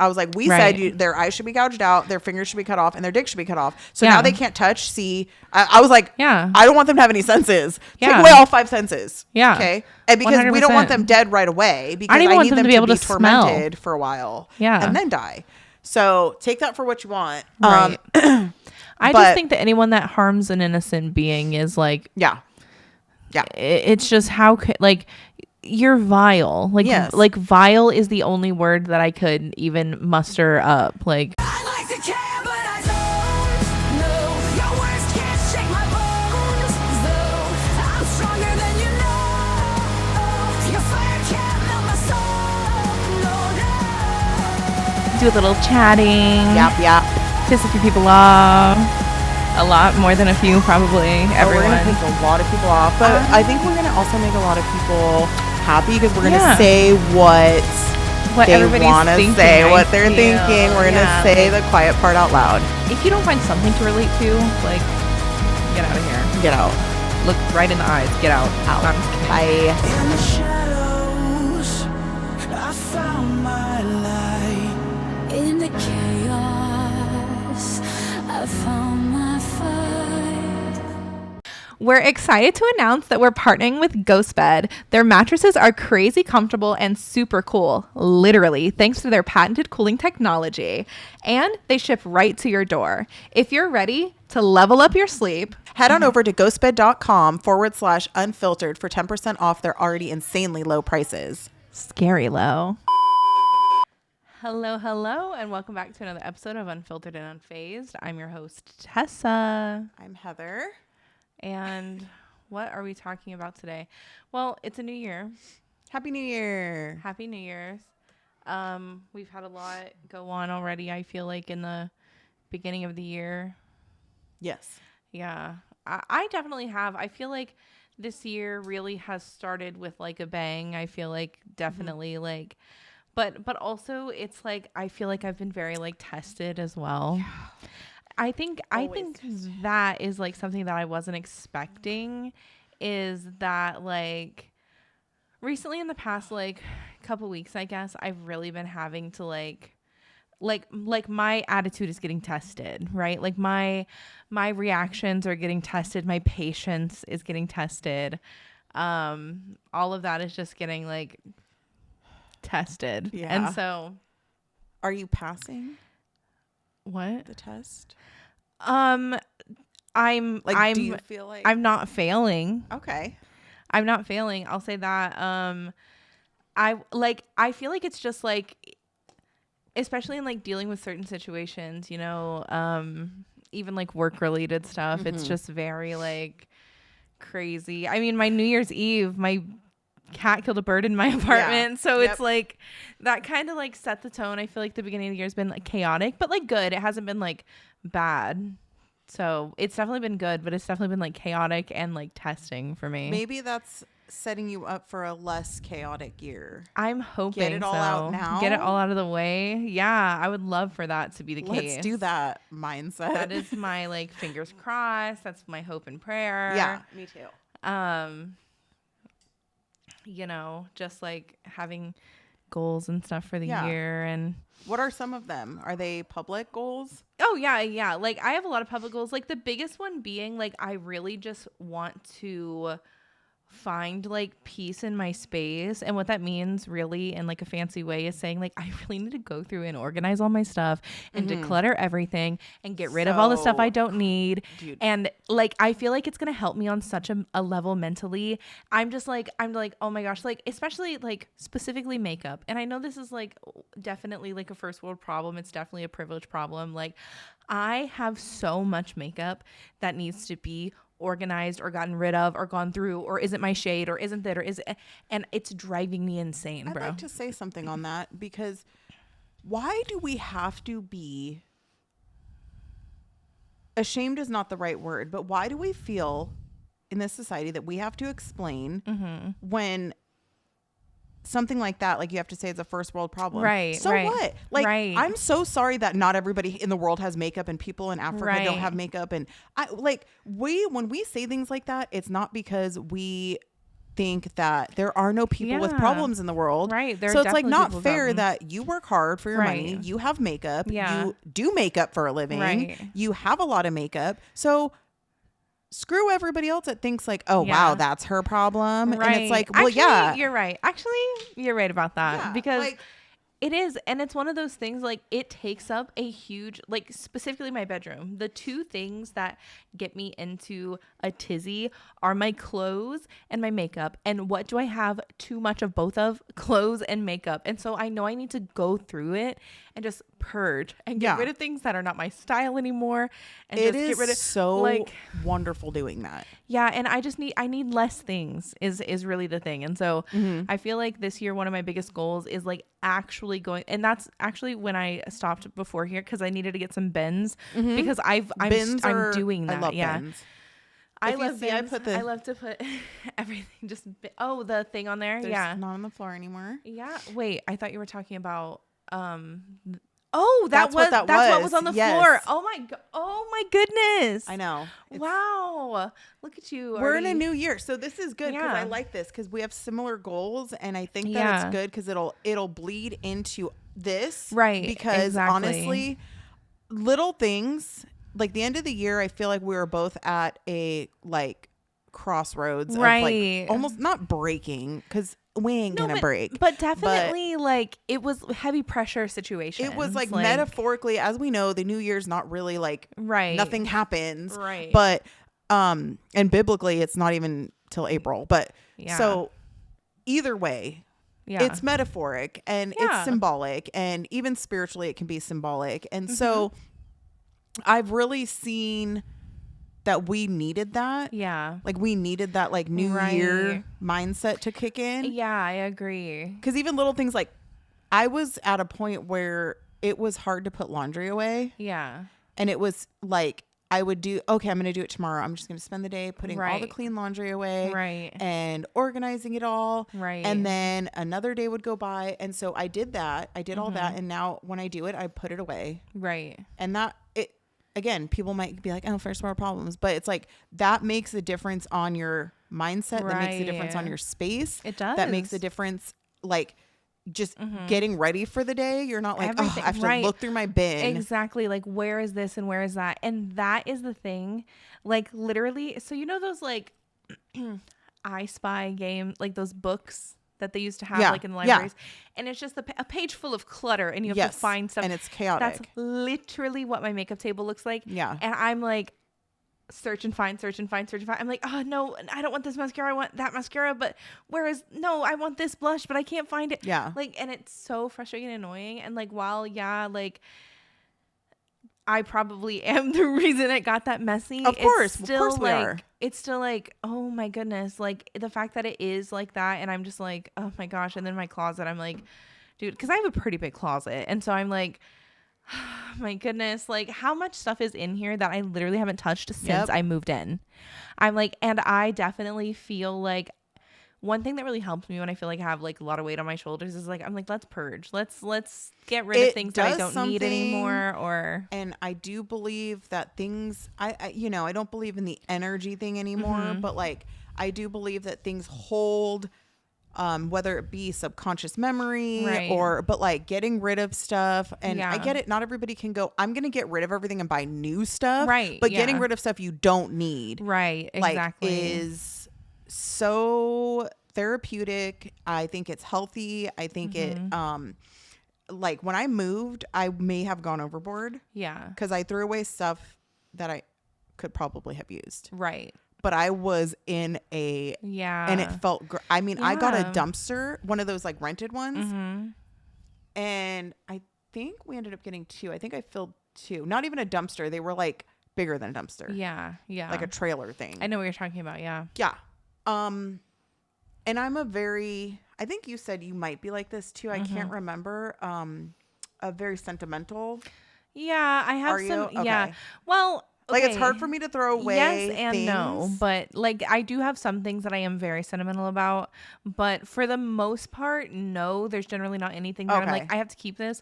I was like, we said their eyes should be gouged out, their fingers should be cut off, and their dick should be cut off. So now they can't touch, see. I was like, I don't want them to have any senses. Take away all 5 senses. Yeah. Okay. And because 100%. we don't want them dead right away, because I need them to be able to tormented for a while. Yeah. And then die. So take that for what you want. Right. I just think that anyone that harms an innocent being is like, it's just how could, like, you're vile. Like, like vile is the only word that I could even muster up. Like, I like to care, but I don't know. Your words can't shake my bones. Though I'm stronger than you know. Your fire can't melt my soul. No. Do a little chatting. Yep. Piss a few people off. A lot more than a few, probably. Everyone. We're gonna piss a lot of people off, but I think we're gonna also make a lot of people happy because we're gonna say what they want to say, what they're thinking. We're gonna say the quiet part out loud. If you don't find something to relate to, like, get out of here. Get out. Look right in the eyes. Get out. Out. Bye. In the shadows, I found my light. In the chaos, I found my fight. We're excited to announce that we're partnering with GhostBed. Their mattresses are crazy comfortable and super cool, literally, thanks to their patented cooling technology. And they ship right to your door. If you're ready to level up your sleep, head on over to ghostbed.com/unfiltered for 10% off their already insanely low prices. Scary low. Hello, and welcome back to another episode of Unfiltered and Unfazed. I'm your host, Tessa. I'm Heather. And what are we talking about today? Well, it's a new year. Happy New Year. Happy New Year's. We've had a lot go on already, I feel like, in the beginning of the year. Yes. Yeah. I definitely have. I feel like this year really has started with like a bang. I feel like definitely like, but also it's like, I feel like I've been very like tested as well. Yeah. I think that is like something that I wasn't expecting, is that like recently in the past like couple weeks, I guess, I've really been having to like my attitude is getting tested, right? Like my reactions are getting tested. My patience is getting tested. All of that is just getting like tested. Yeah. And so, are you passing? What? The test? I'm do you feel like I'm not failing. Okay. I'm not failing. I'll say that. I feel like it's just like, especially in like dealing with certain situations, you know, even like work related stuff. It's just very like crazy. I mean, my New Year's Eve, my cat killed a bird in my apartment, so it's like that kind of like set the tone. I feel like the beginning of the year has been like chaotic, but like good. It hasn't been like bad, so it's definitely been good, but it's definitely been like chaotic and like testing for me. Maybe that's setting you up for a less chaotic year. I'm hoping get it all out now. Get it all out of the way. Yeah, I would love for that to be the case. Let's do that mindset. That is my like fingers crossed. That's my hope and prayer. Yeah, me too. You know, just like having goals and stuff for the year. And what are some of them? Are they public goals? Oh yeah. Like I have a lot of public goals. Like the biggest one being like, I really just want to find like peace in my space. And what that means really in like a fancy way is saying like, I really need to go through and organize all my stuff and declutter everything and get rid of all the stuff I don't need. Dude. And like, I feel like it's going to help me on such a level mentally. I'm like, oh my gosh, like, especially like specifically makeup. And I know this is like definitely like a first world problem. It's definitely a privilege problem. Like I have so much makeup that needs to be organized or gotten rid of or gone through, or isn't my shade, or isn't that, or is it, and it's driving me insane, bro. I'd like to say something on that, because why do we have to be ashamed is not the right word, but why do we feel in this society that we have to explain when something like that, like you have to say it's a first world problem. Right. So right, what? Like, right. I'm so sorry that not everybody in the world has makeup and people in Africa don't have makeup. And when we say things like that, it's not because we think that there are no people with problems in the world. Right. So it's like not fair that you work hard for your money. You have makeup. Yeah. You do makeup for a living. Right. You have a lot of makeup. So screw everybody else that thinks like, oh, wow, that's her problem. Right. And it's like, well, actually, you're right. Actually, you're right about that. Yeah, because like, it is. And it's one of those things, like, it takes up a huge, like, specifically my bedroom. The two things that get me into a tizzy are my clothes and my makeup. And what do I have too much of both of? Clothes and makeup. And so I know I need to go through it and just purge and get rid of things that are not my style anymore. And it just is get rid of so like wonderful doing that. Yeah, and I need less things is really the thing. And so I feel like this year one of my biggest goals is like actually going, and that's actually when I stopped before here because I needed to get some bins because I'm doing that. I love bins. I love bins. I love to put everything just the thing on there. There's not on the floor anymore. Yeah. Wait, I thought you were talking about that's what was on the floor. Oh my goodness. I know. Wow. Look at you. We're in a new year. So this is good because I like this because we have similar goals and I think that it's good because it'll bleed into this. Right. Because honestly, little things like the end of the year, I feel like we were both at a like crossroads of like almost not breaking because we ain't gonna break, but definitely like it was heavy pressure situation. It was like metaphorically, as we know, the new year's not really like nothing happens, but and biblically it's not even till April, but so either way it's metaphoric and it's symbolic, and even spiritually it can be symbolic. And so I've really seen that we needed that. Yeah. Like we needed that like new year mindset to kick in. Yeah, I agree. Because even little things like I was at a point where it was hard to put laundry away. Yeah. And it was like I would do, okay, I'm going to do it tomorrow. I'm just going to spend the day putting all the clean laundry away. Right. And organizing it all. Right. And then another day would go by. And so I did that. I did all that. And now when I do it, I put it away. Right. And that, again, people might be like, oh, first world problems. But it's like that makes a difference on your mindset. That makes a difference on your space. It does. That makes a difference, like, just getting ready for the day. You're not like, oh, I have to look through my bin. Exactly. Like, where is this and where is that? And that is the thing. Like, literally. So, you know those, like, I Spy game, like those books that they used to have like in the libraries, and it's just a page full of clutter, and you have to find stuff, and it's chaotic. That's literally what my makeup table looks like. Yeah. And I'm like search and find. I'm like, oh no, I don't want this mascara, I want that mascara, but I want this blush, but I can't find it. Yeah. Like, and it's so frustrating and annoying. And like, while like I probably am the reason it got that messy. Of course we are. It's still like, oh my goodness, like the fact that it is like that, and I'm just like, oh my gosh. And then my closet, I'm like, dude, because I have a pretty big closet, and so I'm like, oh my goodness, like how much stuff is in here that I literally haven't touched since I moved in. I'm like, and I definitely feel like one thing that really helps me when I feel like I have like a lot of weight on my shoulders is like, I'm like, let's purge. Let's get rid of things that I don't need anymore. And I do believe that things, I don't believe in the energy thing anymore, but like, I do believe that things hold, whether it be subconscious memory but like getting rid of stuff. And I get it. Not everybody can go, I'm going to get rid of everything and buy new stuff. Right. But getting rid of stuff you don't need. Right. Exactly. Like, is so therapeutic. I think it's healthy. I think it like when I moved, I may have gone overboard. Yeah. Because I threw away stuff that I could probably have used. Right. But I was in a and it felt I got a dumpster, one of those like rented ones. And I think we ended up getting 2. I think I filled 2. Not even a dumpster. They were like bigger than a dumpster. Yeah. Yeah. Like a trailer thing. I know what you're talking about. Yeah. Yeah. And I'm I think you said you might be like this too. I can't remember. A very sentimental. Yeah, I have some. Okay. Yeah. Well, like it's hard for me to throw away. Yes and no, but like I do have some things that I am very sentimental about. But for the most part, no, there's generally not anything that I'm like, I have to keep this.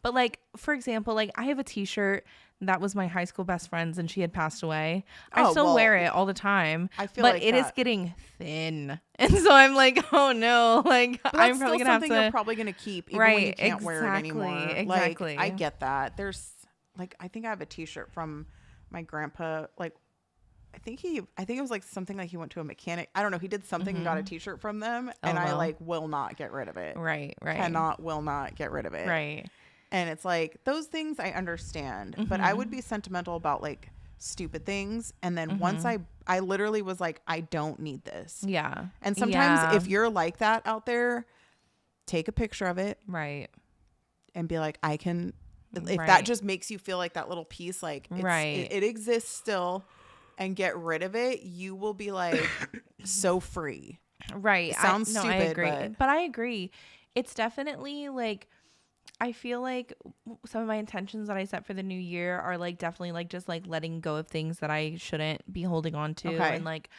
But like, for example, like I have a t-shirt that was my high school best friend's and she had passed away. I still wear it all the time. I feel but like it is getting thin. And so I'm like, oh no, like I'm probably gonna have to. You're probably gonna keep even when you can't wear it anymore. Exactly. Like, I get that. There's like, I think I have a t-shirt from my grandpa. Like, I think it was like something like he went to a mechanic. I don't know. He did something and got a t-shirt from them, and I like will not get rid of it. Right. Will not get rid of it. Right. And it's like those things I understand, but I would be sentimental about like stupid things. And then once I literally was like, I don't need this. Yeah. And sometimes if you're like that out there, take a picture of it. Right. And be like, I can, if that just makes you feel like that little piece, like it exists still, and get rid of it, you will be like so free. Right. It sounds stupid. I agree. But I agree. It's definitely like, I feel like some of my intentions that I set for the new year are like definitely like just like letting go of things that I shouldn't be holding on to, and like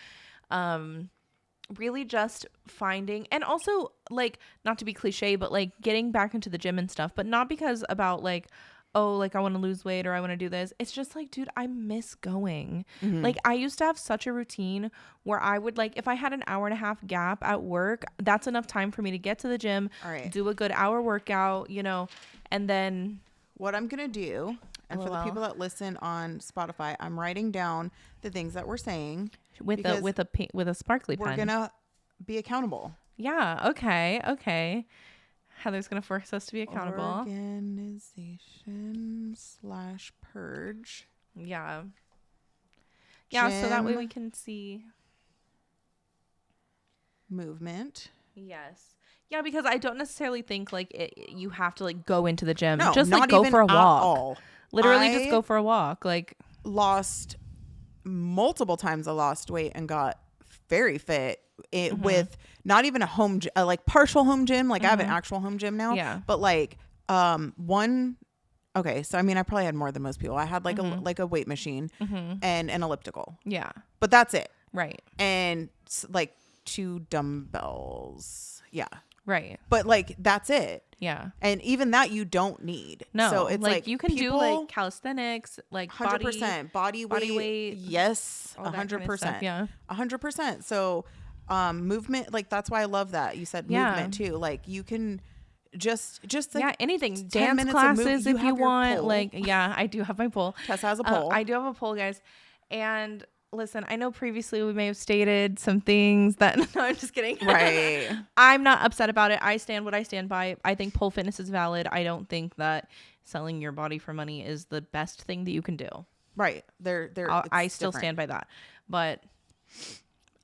really just finding, and also like not to be cliche, but like getting back into the gym and stuff, but not because about like, oh, like I want to lose weight or I want to do this. It's just like, dude, I miss going. Like I used to have such a routine where I would like, if I had an hour and a half gap at work, that's enough time for me to get to the gym, do a good hour workout, you know, and then what I'm going to do. And for the people that listen on Spotify, I'm writing down the things that we're saying with a sparkly pen. We're going to be accountable. Yeah. Okay. Heather's going to force us to be accountable. Organization/purge. Yeah. Yeah, so that way we can see. Movement. Yes. Yeah, because I don't necessarily think like you have to like go into the gym. No, just like go for a walk. Literally just go for a walk. Like lost multiple times. I lost weight and got very fit. With not even a home like partial home gym, like I have an actual home gym now, but like one, okay, so I mean I probably had more than most people. I had like a weight machine and an elliptical, but that's it, right? And like 2 dumbbells, right, but like that's it, and even that you don't need. No, so it's like you can do like calisthenics, like 100% body weight, yes, 100%, 100%. So movement, like that's why I love that you said movement too. Like you can just like anything, dance classes if you want pole. Like I do have my pole. Tessa has a pole. I do have a pole, guys. And listen, I know previously we may have stated some things that no, I'm just kidding. Right. I'm not upset about it. I stand what I stand by. I think pole fitness is valid. I don't think that selling your body for money is the best thing that you can do. Right. I still stand by that. But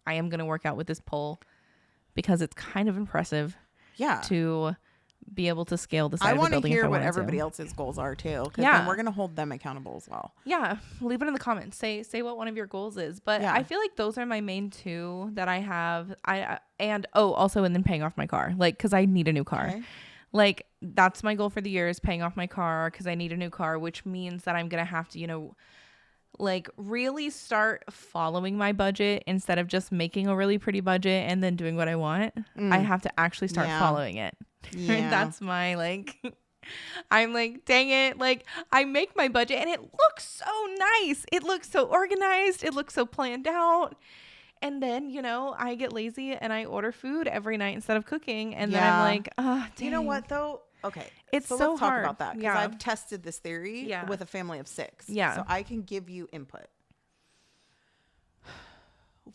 I am going to work out with this pole because it's kind of impressive. Yeah. To be able to scale the side of the building. I want to hear what everybody else's goals are too. Because then we're going to hold them accountable as well. Yeah. Leave it in the comments. Say what one of your goals is. But I feel like those are my main 2 that I have. And then paying off my car. Like, because I need a new car. Okay. Like, that's my goal for the year is paying off my car because I need a new car, which means that I'm going to have to, you know, like really start following my budget instead of just making a really pretty budget and then doing what I want. I have to actually start following it. That's my like, I'm like, dang it. Like I make my budget and it looks so nice. It looks so organized. It looks so planned out. And then, you know, I get lazy and I order food every night instead of cooking. And then I'm like, dang. You know what though? Okay. It's so let's hard. talk about that because I've tested this theory with a family of 6. Yeah. So I can give you input.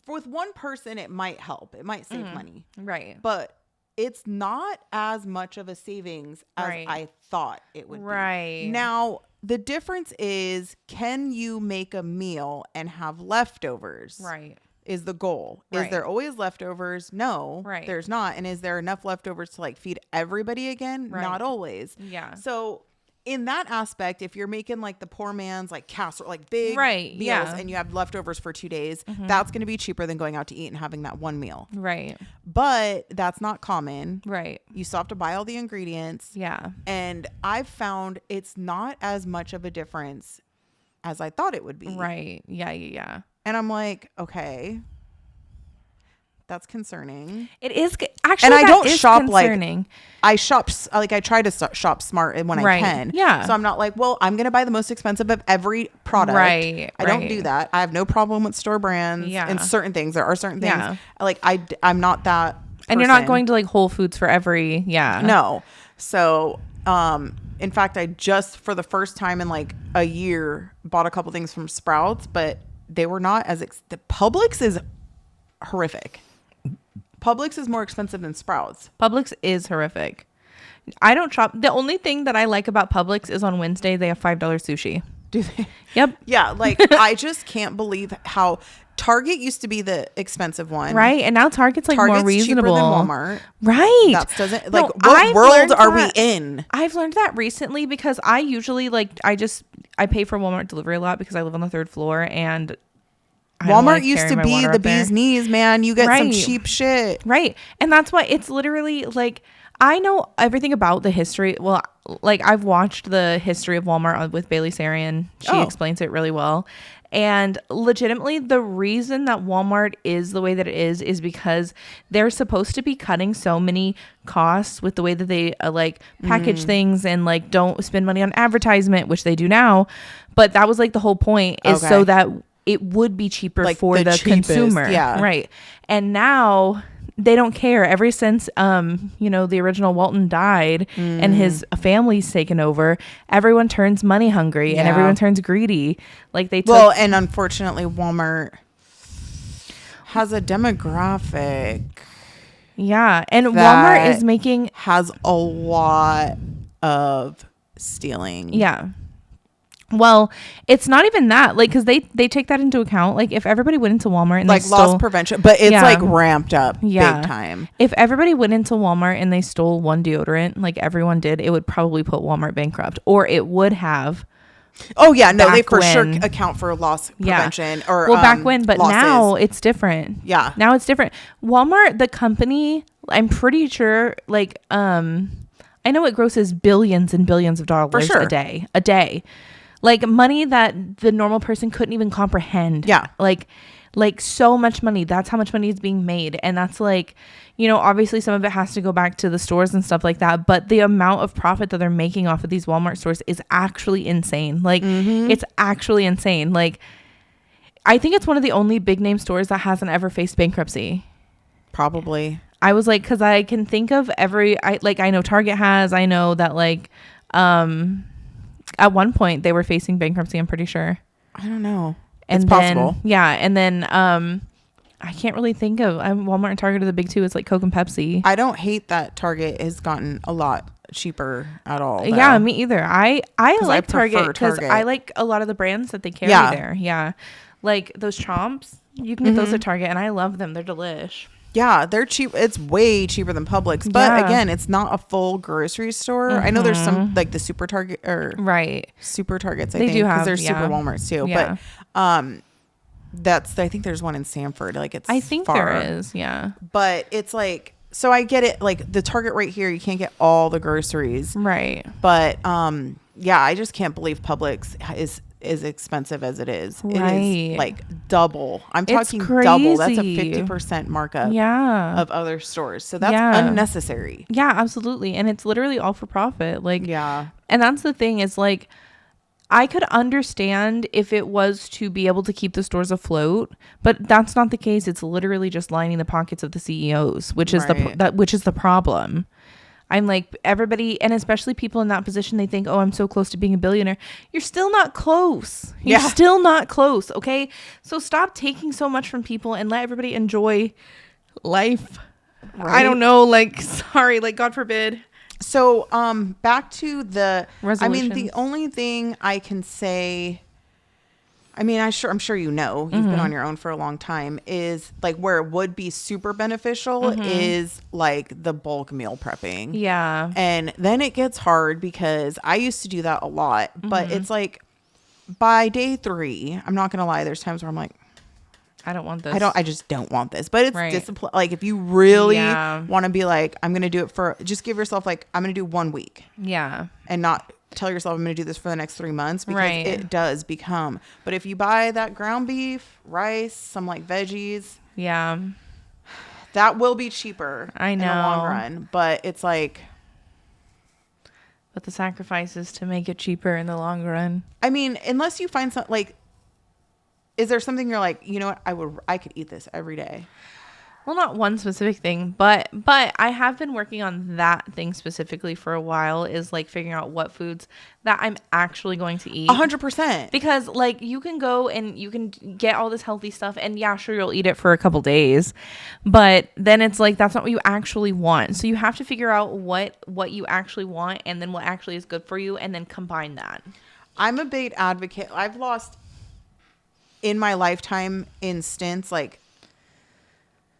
With one person, it might help. It might save money. Right. But it's not as much of a savings as I thought it would be. Right. Now, the difference is, can you make a meal and have leftovers? Right. Is the goal. Is there always leftovers? No, there's not. And is there enough leftovers to like feed everybody again? Not always. Yeah. So in that aspect, if you're making like the poor man's like casserole, like big meals and you have leftovers for 2 days, that's going to be cheaper than going out to eat and having that one meal. Right. But that's not common. Right. You still have to buy all the ingredients. Yeah. And I've found it's not as much of a difference as I thought it would be. Right. Yeah. And I'm like, okay. That's concerning. It is actually, and I don't shop concerning. Like I shop like I try to shop smart when I can. Yeah. So I'm not like, well, I'm gonna buy the most expensive of every product. Right. I don't do that. I have no problem with store brands. Yeah. And certain things. There are certain things. Yeah. Like I'm not that. And you're not going to like Whole Foods for every. Yeah. No. So in fact, I just for the first time in like a year bought a couple things from Sprouts, but they were not as the Publix is horrific. Publix is more expensive than Sprouts. Publix is horrific. I don't shop. The only thing that I like about Publix is on Wednesday they have $5 sushi. Do they? Yep. Yeah, like I just can't believe how Target used to be the expensive one. Right. And now Target's like more reasonable. Cheaper than Walmart. Right. That doesn't like what world are we in? I've learned that recently because I usually like I pay for Walmart delivery a lot because I live on the 3rd floor and Walmart used to be the bee's knees, man. You get some cheap shit. Right. And that's why it's literally like, I know everything about the history. Well, like I've watched the history of Walmart with Bailey Sarian. She explains it really well. And legitimately, the reason that Walmart is the way that it is because they're supposed to be cutting so many costs with the way that they like package things and like don't spend money on advertisement, which they do now. But that was like the whole point is so that it would be cheaper like for the consumer. Yeah. Right. And now they don't care. Ever since, the original Walton died and his family's taken over, everyone turns money hungry and everyone turns greedy. Like they took. And unfortunately, Walmart has a demographic. Yeah. And Walmart is has a lot of stealing. Yeah. Well, it's not even that, like, because they take that into account. Like, if everybody went into Walmart and like loss prevention, but it's like ramped up big time. If everybody went into Walmart and they stole one deodorant, like everyone did, it would probably put Walmart bankrupt, or it would have. Oh yeah, no, they for sure account for loss prevention or back when, but losses. Now it's different. Yeah, now it's different. Walmart, the company, I'm pretty sure, like, I know it grosses billions and billions of dollars a day. Like money that the normal person couldn't even comprehend. Yeah. Like so much money. That's how much money is being made. And that's like, obviously some of it has to go back to the stores and stuff like that. But the amount of profit that they're making off of these Walmart stores is actually insane. Like it's actually insane. Like I think it's one of the only big name stores that hasn't ever faced bankruptcy. Probably. I was like, because I can think of I know Target has. I know that like, at one point they were facing bankruptcy, I'm pretty sure. I don't know. And it's possible. Yeah. And then I can't really think of Walmart and Target are the big two. It's like Coke and Pepsi. I don't hate that Target has gotten a lot cheaper at all. Though. Yeah, me either. I like Target because I like a lot of the brands that they carry there. Yeah. Like those Chomps, you can get those at Target and I love them. They're delish. Yeah, they're cheap. It's way cheaper than Publix. But again, it's not a full grocery store. I know there's some like the Super Target or Super Targets. I think because there's Super Walmarts too. Yeah. But I think there's one in Sanford. Like it's. I think far. there is. Yeah. But it's like so I get it. Like the Target right here, you can't get all the groceries. Right. But I just can't believe Publix is as expensive as it is. Right. It is like double. I'm talking double. That's a 50% markup of other stores. So that's unnecessary. Yeah, absolutely. And it's literally all for profit. Like, yeah. And that's the thing is like, I could understand if it was to be able to keep the stores afloat, but that's not the case. It's literally just lining the pockets of the CEOs, which is the problem. I'm like everybody, and especially people in that position, they think, oh, I'm so close to being a billionaire. You're still not close. You're still not close. Okay. So stop taking so much from people and let everybody enjoy life. Right? I don't know. Like, sorry, like God forbid. So, back to the resolutions. I mean, the only thing I can say, I'm sure you've been on your own for a long time, is like where it would be super beneficial is like the bulk meal prepping. Yeah. And then it gets hard because I used to do that a lot, but it's like by day 3, I'm not going to lie, there's times where I'm like, I don't want this. I just don't want this. But it's discipline. Like if you really want to be like, I'm going to do it just give yourself like, I'm going to do 1 week. Yeah. And not tell yourself I'm going to do this for the next 3 months because it does become. But if you buy that ground beef, rice, some like veggies. Yeah. That will be cheaper. I know. In the long run, but it's like. But the sacrifices to make it cheaper in the long run. I mean, unless you find something like, is there something you're like, you know what, I could eat this every day? Well, not one specific thing, but I have been working on that thing specifically for a while, is like figuring out what foods that I'm actually going to eat. 100%. Because like you can go and you can get all this healthy stuff and yeah, sure, you'll eat it for a couple days, but then it's like, that's not what you actually want. So you have to figure out what you actually want and then what actually is good for you and then combine that. I'm a big advocate. I've lost in my lifetime in stints like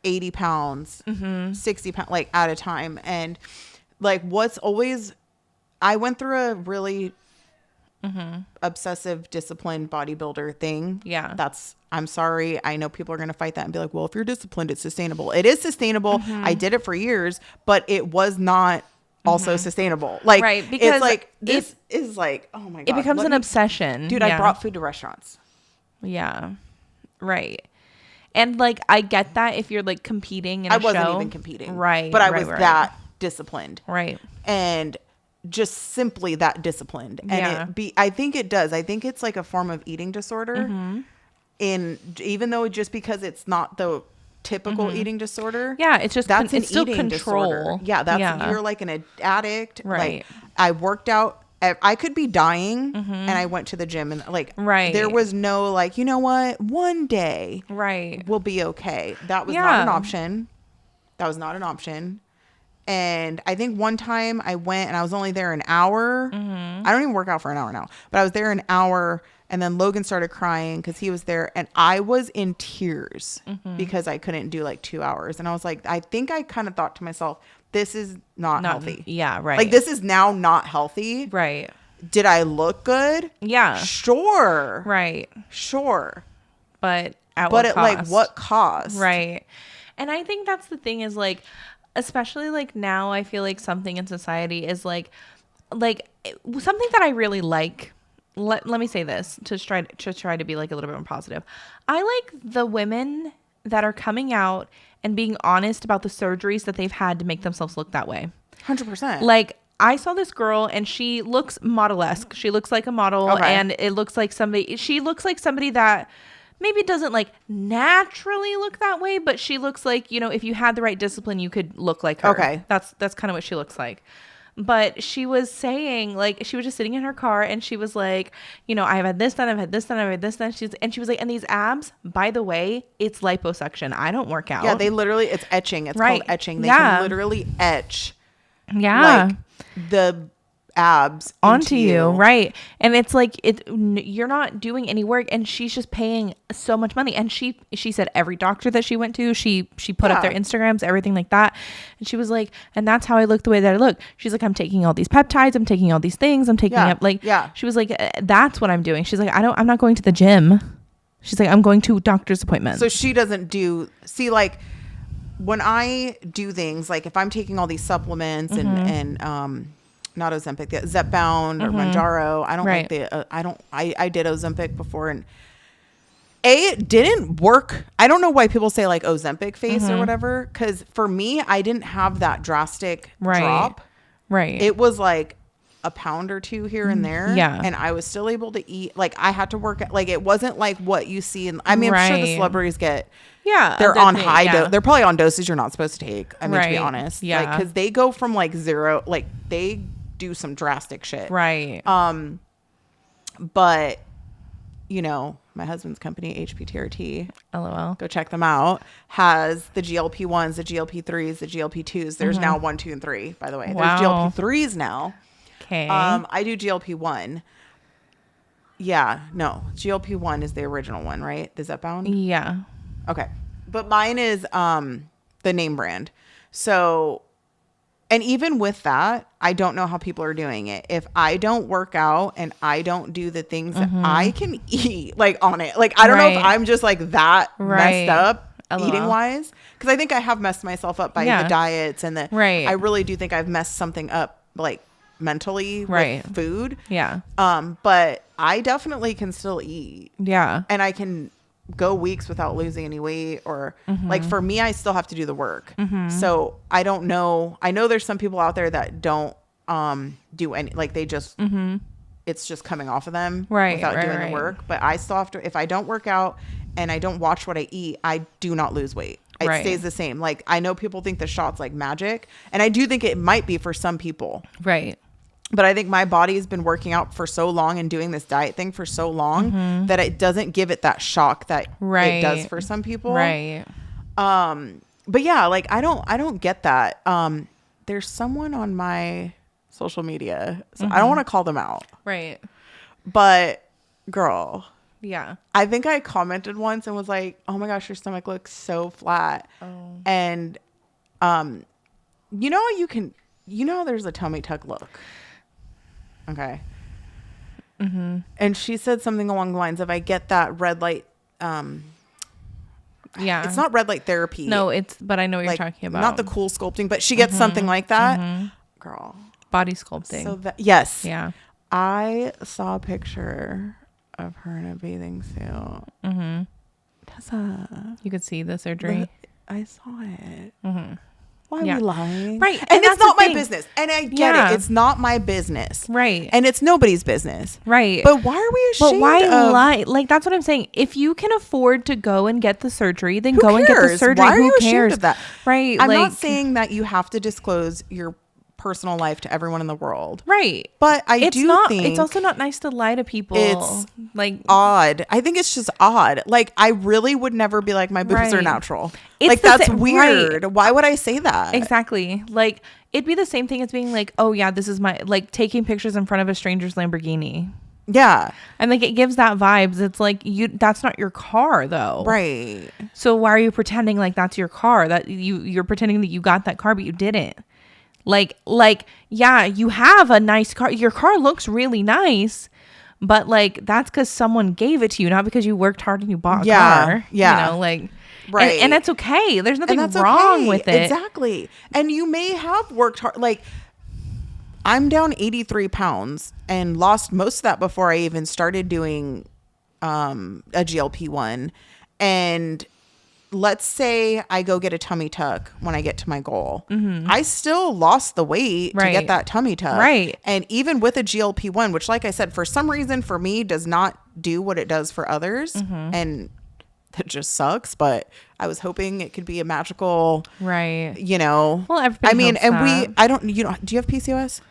80 pounds, 60 pounds, like at a time. And like I went through a really obsessive, disciplined bodybuilder thing. Yeah. I'm sorry. I know people are going to fight that and be like, well, if you're disciplined, it's sustainable. It is sustainable. I did it for years, but it was not also sustainable. Like, right, because it's like, this is like, oh my God. It becomes an obsession. Dude, I brought food to restaurants. Yeah. Right. And like, I get that if you're like competing in a show. I wasn't even competing. Right. But I was that disciplined. Right. And just simply that disciplined. And I think it does. I think it's like a form of eating disorder. Even though just because it's not the typical eating disorder. Yeah. It's just, that's it's an eating control. disorder. Yeah. You're like an addict. Right. Like I worked out. I could be dying and I went to the gym and like, there was no like, you know what, one day we'll be okay. That was not an option. That was not an option. And I think one time I went and I was only there an hour. I don't even work out for an hour now, but I was there an hour and then Logan started crying because he was there and I was in tears because I couldn't do like 2 hours. And I was like, I think I kind of thought to myself, this is not healthy. Yeah, right. Like this is now not healthy. Right. Did I look good? Yeah. Sure. Right. Sure. But at what cost? Like what cost? Right. And I think that's the thing is like, especially like now I feel like something in society is like something that I really like. Let me say this to try to be like a little bit more positive. I like the women that are coming out and being honest about the surgeries that they've had to make themselves look that way. 100%. Like I saw this girl and she looks model-esque. She looks like a model and it looks like she looks like somebody that maybe doesn't like naturally look that way, but she looks like, you know, if you had the right discipline, you could look like her. Okay. That's kind of what she looks like. But she was saying, like, she was just sitting in her car and she was like, you know, I've had this done, I've had this done, I've had this done. And she was like, and these abs, by the way, it's liposuction. I don't work out. Yeah, they literally, it's etching. It's called etching. They can literally etch. Yeah. Like the abs onto you, right? And it's like you're not doing any work and she's just paying so much money. And she said every doctor that she went to, she put up their Instagrams, everything like that. And she was like, and that's how I look the way that I look. She's like, I'm taking all these peptides, I'm taking all these things, I'm taking up like she was like, that's what I'm doing. She's like, I'm not going to the gym. She's like, I'm going to doctor's appointments. So she doesn't like when I do things, like if I'm taking all these supplements and not Ozempic, the Zepbound or Mounjaro. I don't like I did Ozempic before and it didn't work. I don't know why people say like Ozempic face or whatever. Cause for me, I didn't have that drastic drop. Right. It was like a pound or two here and there. Yeah. And I was still able to eat. Like I had to work like it wasn't like what you see in, I mean, I'm sure the celebrities get, they're on high dose. They're probably on doses you're not supposed to take. I mean, to be honest. Yeah. Like, cause they go from like zero, like they do some drastic shit. Right. But you know, my husband's company, HPTRT, LOL, go check them out, has the GLP-1s, the GLP-3s, the GLP-2s. There's now 1, 2, and 3, by the way. There's GLP-3s now. Okay. I do GLP-1. Yeah, no. GLP-1 is the original one, right? The Zepbound? Yeah. Okay. But mine is the name brand. So, and even with that, I don't know how people are doing it. If I don't work out and I don't do the things that I can eat, like on it, like I don't know if I'm just like that messed up eating wise, because I think I have messed myself up by the diets and the. I really do think I've messed something up, like mentally with food. Yeah. But I definitely can still eat. Yeah. And I can go weeks without losing any weight, or like for me, I still have to do the work. So I don't know. I know there's some people out there that don't do any, like they just it's just coming off of them without doing the work. But I still have to, if I don't work out and I don't watch what I eat, I do not lose weight. It stays the same. Like I know people think the shot's like magic, and I do think it might be for some people. Right. But I think my body has been working out for so long and doing this diet thing for so long that it doesn't give it that shock that it does for some people. Right. But yeah, like I don't get that. There's someone on my social media, so I don't want to call them out. Right. But girl, yeah. I think I commented once and was like, "Oh my gosh, your stomach looks so flat." Oh. And you know there's a tummy tuck look. Okay. And she said something along the lines of, I get that red light. Yeah. It's not red light therapy. No, but I know what you're talking about. Not the cool sculpting, but she gets something like that. Girl. Body sculpting. So yes. Yeah. I saw a picture of her in a bathing suit. Tessa. You could see the surgery. I saw it. Why are we lying? Right. And it's not my business. And I get it. It's not my business. Right. And it's nobody's business. Right. But why are we ashamed? But why lie? Like, that's what I'm saying. If you can afford to go and get the surgery, then go and get the surgery. Why are you Who ashamed cares? of that? Right. I'm not saying that you have to disclose your personal life to everyone in the world. Right. But think it's also not nice to lie to people. It's like odd. I think it's just odd. Like I really would never be like, my boobs are natural. It's like that's weird. Why would I say that? Exactly. Like it'd be the same thing as being like, oh yeah, this is my, like taking pictures in front of a stranger's Lamborghini. Yeah. And like it gives that vibes. It's like that's not your car though. Right. So why are you pretending like that's your car? That you're pretending that you got that car but you didn't. Like, yeah, you have a nice car. Your car looks really nice, but like that's because someone gave it to you, not because you worked hard and you bought a car. Yeah. You know, like, right. And it's okay. There's nothing wrong with it. Exactly. And you may have worked hard. Like, I'm down 83 pounds and lost most of that before I even started doing a GLP-1. And let's say I go get a tummy tuck when I get to my goal. I still lost the weight to get that tummy tuck. Right. And even with a GLP-1, which like I said, for some reason for me does not do what it does for others. And that just sucks. But I was hoping it could be a magical, right. You know, well, everybody do you have PCOS?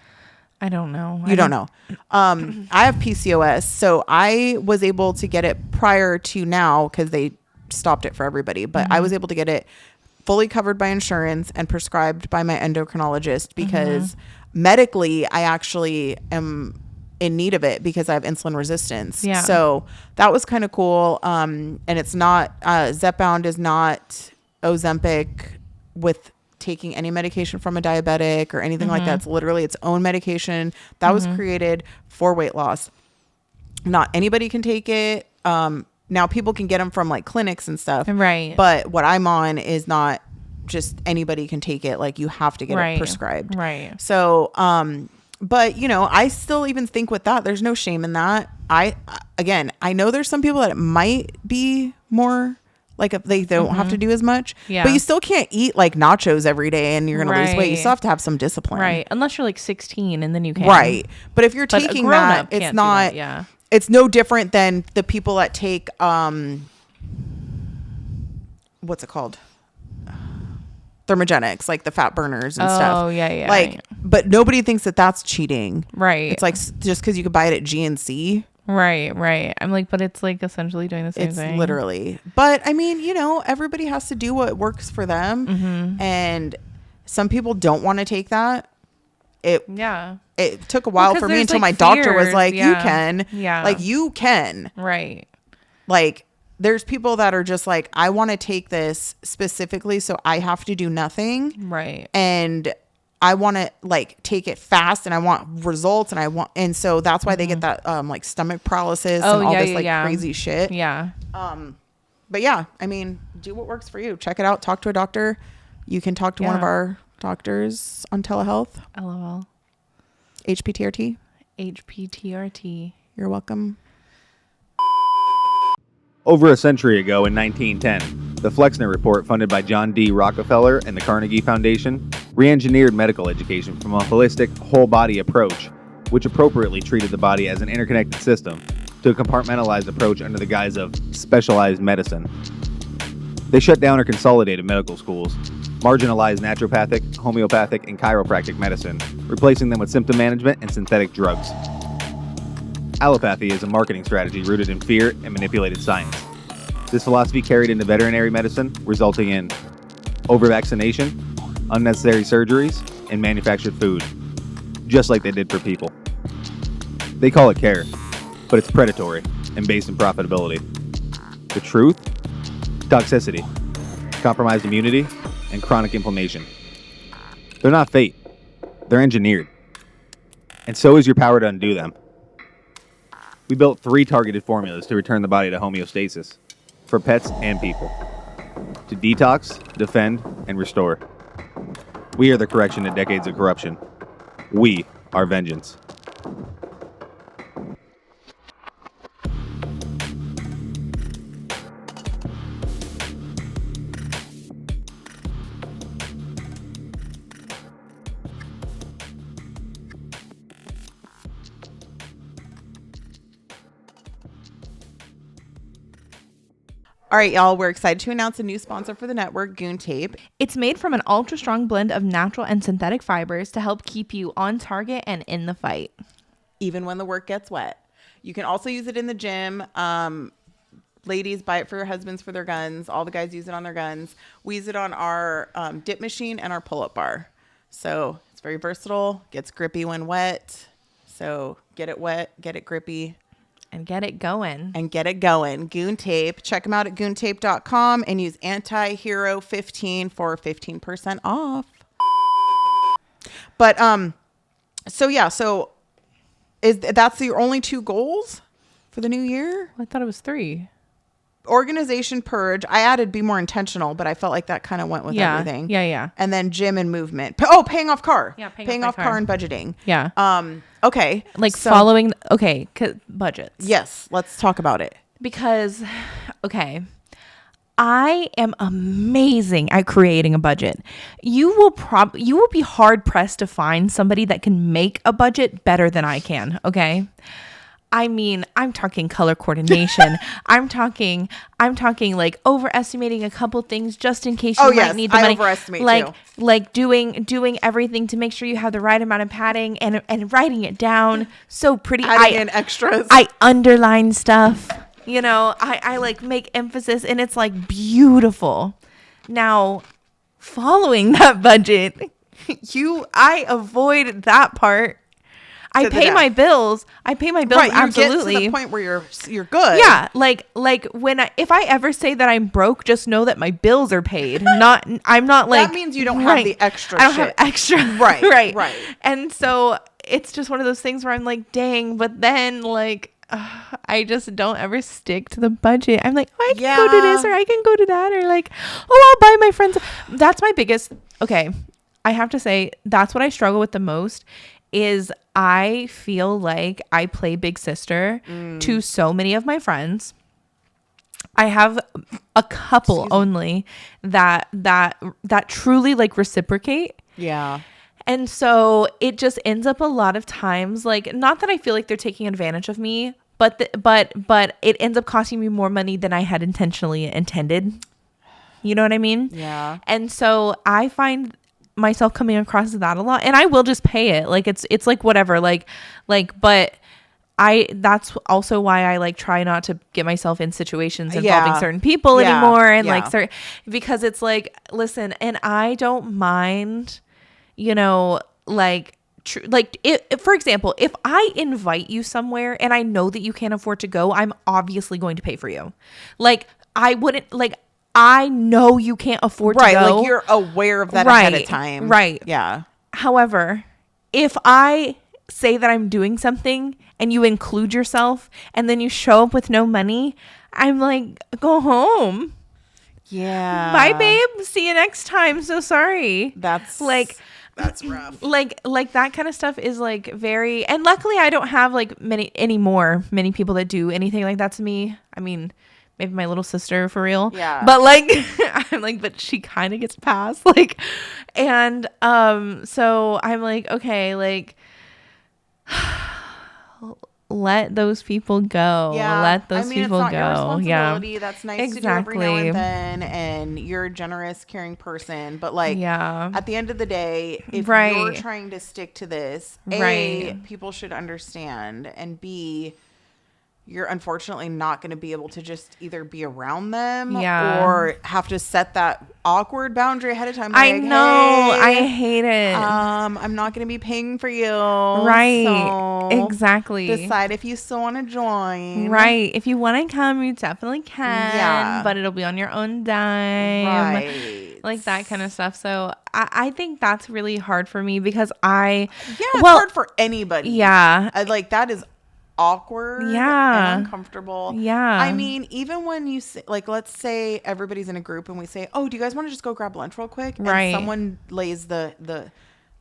I don't know. You don't know. I have PCOS. So I was able to get it prior to now because they stopped it for everybody, but I was able to get it fully covered by insurance and prescribed by my endocrinologist because medically I actually am in need of it because I have insulin resistance. Yeah. So that was kind of cool. And it's not, Zepbound is not Ozempic with taking any medication from a diabetic or anything like that. It's literally its own medication that was created for weight loss. Not anybody can take it. Now people can get them from like clinics and stuff. Right. But what I'm on is not just anybody can take it. Like you have to get it prescribed. Right. So, but you know, I still even think with that, there's no shame in that. I know there's some people that it might be more like if they don't have to do as much, but you still can't eat like nachos every day and you're going to lose weight. You still have to have some discipline. Right. Unless you're like 16 and then you can. Right. But if you're taking that, it's not, it's no different than the people that take, what's it called? Thermogenics, like the fat burners and stuff. Oh, yeah. Like, right. But nobody thinks that that's cheating. Right. It's like just because you could buy it at GNC. Right. I'm like, but it's like essentially doing the same thing. It's literally. But I mean, you know, everybody has to do what works for them. And some people don't want to take that. It took a while for me until my doctor was like, you can. Yeah. Like you can. Right. Like there's people that are just like, I want to take this specifically so I have to do nothing. Right. And I want to like take it fast and I want results and so that's why they get that like stomach paralysis and all this like crazy shit. Yeah. But yeah, I mean, do what works for you. Check it out. Talk to a doctor. You can talk to one of our doctors on telehealth. LOL. HPTRT. HPTRT. You're welcome. Over a century ago in 1910, the Flexner Report, funded by John D. Rockefeller and the Carnegie Foundation, re-engineered medical education from a holistic, whole-body approach, which appropriately treated the body as an interconnected system, to a compartmentalized approach under the guise of specialized medicine. They shut down or consolidated medical schools, marginalized naturopathic, homeopathic, and chiropractic medicine, replacing them with symptom management and synthetic drugs. Allopathy is a marketing strategy rooted in fear and manipulated science. This philosophy carried into veterinary medicine, resulting in over-vaccination, unnecessary surgeries, and manufactured food, just like they did for people. They call it care, but it's predatory and based in profitability. The truth? Toxicity, compromised immunity, and chronic inflammation. They're not fate. They're engineered. And so is your power to undo them. We built 3 targeted formulas to return the body to homeostasis, for pets and people. To detox, defend, and restore. We are the correction to decades of corruption. We are vengeance. All right, y'all, we're excited to announce a new sponsor for the network, Goon Tape. It's made from an ultra strong blend of natural and synthetic fibers to help keep you on target and in the fight. Even when the work gets wet. You can also use it in the gym. Ladies, buy it for your husbands for their guns. All the guys use it on their guns. We use it on our dip machine and our pull-up bar. So it's very versatile, gets grippy when wet. So get it wet, get it grippy. And get it going. Goon Tape. Check them out at goontape.com and use antihero15 for 15% off. But so that's your only 2 goals for the new year? I thought it was 3. Organization, purge. I added be more intentional, but I felt like that kind of went with everything. Yeah. And then gym and movement. Paying off car. Yeah, paying off car and budgeting. Yeah. Okay. Following. Okay. Budgets. Yes. Let's talk about it. Because, okay, I am amazing at creating a budget. You will be hard pressed to find somebody that can make a budget better than I can. Okay. I mean, I'm talking color coordination. I'm talking like overestimating a couple things just in case you might need the money. Overestimate like, too. Like doing everything to make sure you have the right amount of padding and writing it down so pretty. Adding in extras. I underline stuff. You know, I like make emphasis and it's like beautiful. Now, following that budget, I avoid that part. I pay my bills. Right, absolutely. You get to the point where you're good. Yeah, like if I ever say that I'm broke, just know that my bills are paid. I'm not like that means you don't have the extra. I don't have extra. Right. And so it's just one of those things where I'm like, dang. But then like I just don't ever stick to the budget. I'm like, I can go to this or I can go to that or like, I'll buy my friends. That's my biggest. Okay, I have to say that's what I struggle with the most. Is I feel like I play big sister to so many of my friends. I have a couple only that truly like reciprocate. Yeah. And so it just ends up a lot of times like, not that I feel like they're taking advantage of me, but it ends up costing me more money than I had intentionally intended. You know what I mean? Yeah. And so I find myself coming across that a lot, and I will just pay it. Like it's like whatever, like, but that's also why I like try not to get myself in situations involving certain people anymore. And like, because it's like, listen, and I don't mind, you know, like, if, for example, if I invite you somewhere and I know that you can't afford to go, I'm obviously going to pay for you. Like I wouldn't like, I know you can't afford to go. Right, like you're aware of that ahead of time. Right. Yeah. However, if I say that I'm doing something and you include yourself and then you show up with no money, I'm like, go home. Yeah. Bye, babe. See you next time. So sorry. That's rough. Like that kind of stuff is like very, and luckily I don't have like many people that do anything like that to me. I mean, maybe my little sister for real. Yeah. But like, I'm like, but she kind of gets past like, and so I'm like, okay, like, let those people go. Yeah. Let those people it's not go. your responsibility. Yeah. That's nice to do every now and then, and you're a generous, caring person. But like, at the end of the day, if you're trying to stick to this, A, people should understand, and B, you're unfortunately not going to be able to just either be around them or have to set that awkward boundary ahead of time. Like, I know. Hey, I hate it. I'm not going to be paying for you. Right. So exactly. decide if you still want to join. Right. If you want to come, you definitely can. Yeah. But it'll be on your own dime. Right. Like that kind of stuff. So I think that's really hard for me because it's hard for anybody. Yeah. Like that is awkward and uncomfortable. I mean, even when you say, like, let's say everybody's in a group and we say, oh, do you guys want to just go grab lunch real quick? And someone lays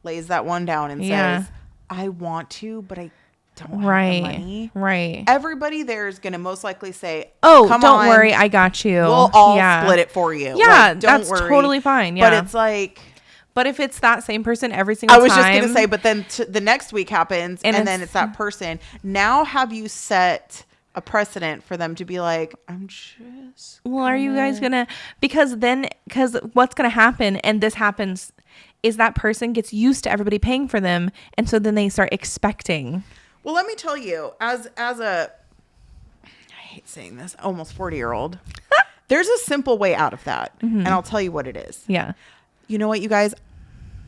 lays that one down and says, I want to, but I don't have the money. Right. Everybody there is going to most likely say, oh, don't worry, I got you. We'll all split it for you. Yeah, like, that's totally fine. Yeah. But it's like, but if it's that same person every single time. I was just going to say, but then the next week happens and then it's that person. Now have you set a precedent for them to be like, I'm just. Well, are you guys going to, because what's going to happen, and this happens, is that person gets used to everybody paying for them. And so then they start expecting. Well, let me tell you, as a, I hate saying this, almost 40-year-old, there's a simple way out of that. Mm-hmm. And I'll tell you what it is. Yeah. You know what, you guys?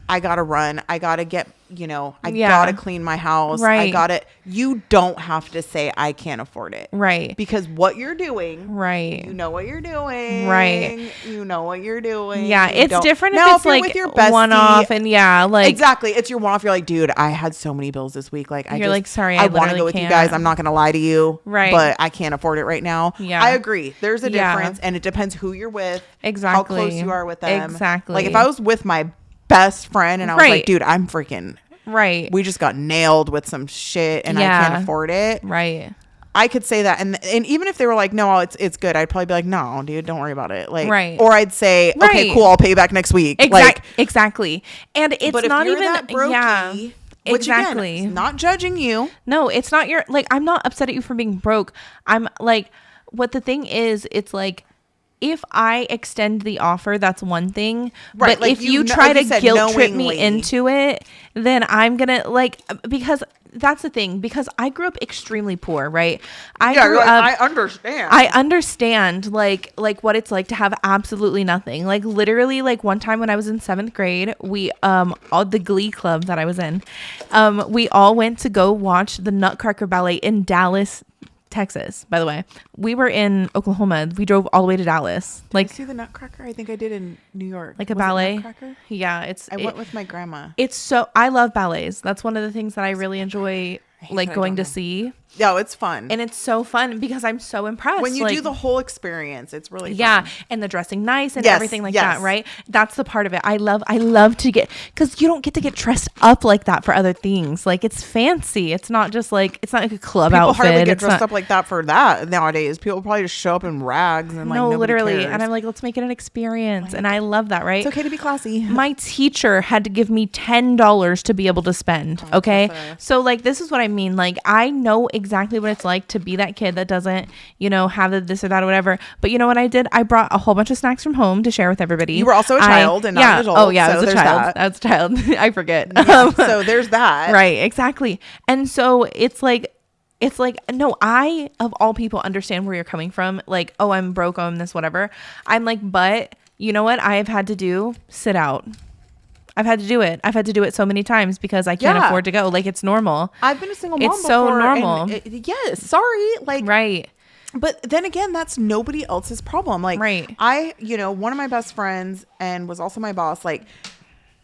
I got to run. I got to get, I got to clean my house. Right. You don't have to say I can't afford it. Right. Because what you're doing. Right. You know what you're doing. Right. You know what you're doing. Yeah. It's different now, if it's like with your bestie, one-off and like. Exactly. It's your one-off. You're like, dude, I had so many bills this week. Like, you're like, sorry, I want to go with you guys. I'm not going to lie to you. Right. But I can't afford it right now. Yeah. I agree. There's a difference. And it depends who you're with. Exactly. How close you are with them. Exactly. Like if I was with my best friend and I was like, dude, I'm freaking we just got nailed with some shit and I can't afford it, I could say that, and even if they were like, no, it's good, I'd probably be like, no, dude, don't worry about it, like, or I'd say, okay, cool, I'll pay you back next week. Exactly. And it's but not if you're even that brokey, which again, not judging you. No, it's not your, like, I'm not upset at you for being broke. I'm like, what the thing is, it's like, if I extend the offer, that's one thing. But like if you try to guilt trip me into it, then I'm going to like, because that's the thing, because I grew up extremely poor, right? I understand like what it's like to have absolutely nothing. Like literally, like one time when I was in 7th grade, we all the Glee club that I was in, we all went to go watch the Nutcracker Ballet in Dallas, Texas. By the way, we were in Oklahoma. We drove all the way to Dallas. Did you see the Nutcracker? I think I did in New York. Like a ballet. Yeah, I went with my grandma. I love ballets. That's one of the things that I really enjoy, like going to see. Yeah, it's fun. And it's so fun because I'm so impressed. When you do the whole experience, it's really fun. Yeah, and the dressing nice and everything like that, right? That's the part of it. I love to get, because you don't get to get dressed up like that for other things. Like it's fancy. It's not just like, it's not like a club outfit. People hardly get dressed up like that for that nowadays. People probably just show up in rags and like nobody literally cares. And I'm like, let's make it an experience. And I love that, right? It's okay to be classy. My teacher had to give me $10 to be able to spend. Okay. So like, this is what I mean. Like, I know exactly what it's like to be that kid that doesn't, have this or that or whatever. But you know what I did? I brought a whole bunch of snacks from home to share with everybody. You were also a child and not an adult. Oh yeah, I was a child. I was a child. I forget. Yeah, so there's that. Right, exactly. And so it's like, no, I, of all people, understand where you're coming from. Like, oh, I'm broke, I'm this, whatever. I'm like, but you know what I have had to do? Sit out. I've had to do it. I've had to do it so many times because I can't afford to go. Like, it's normal. I've been a single mom before. It's so normal. Yes. Sorry. Like, right. But then again, that's nobody else's problem. Like, I, one of my best friends and was also my boss, like,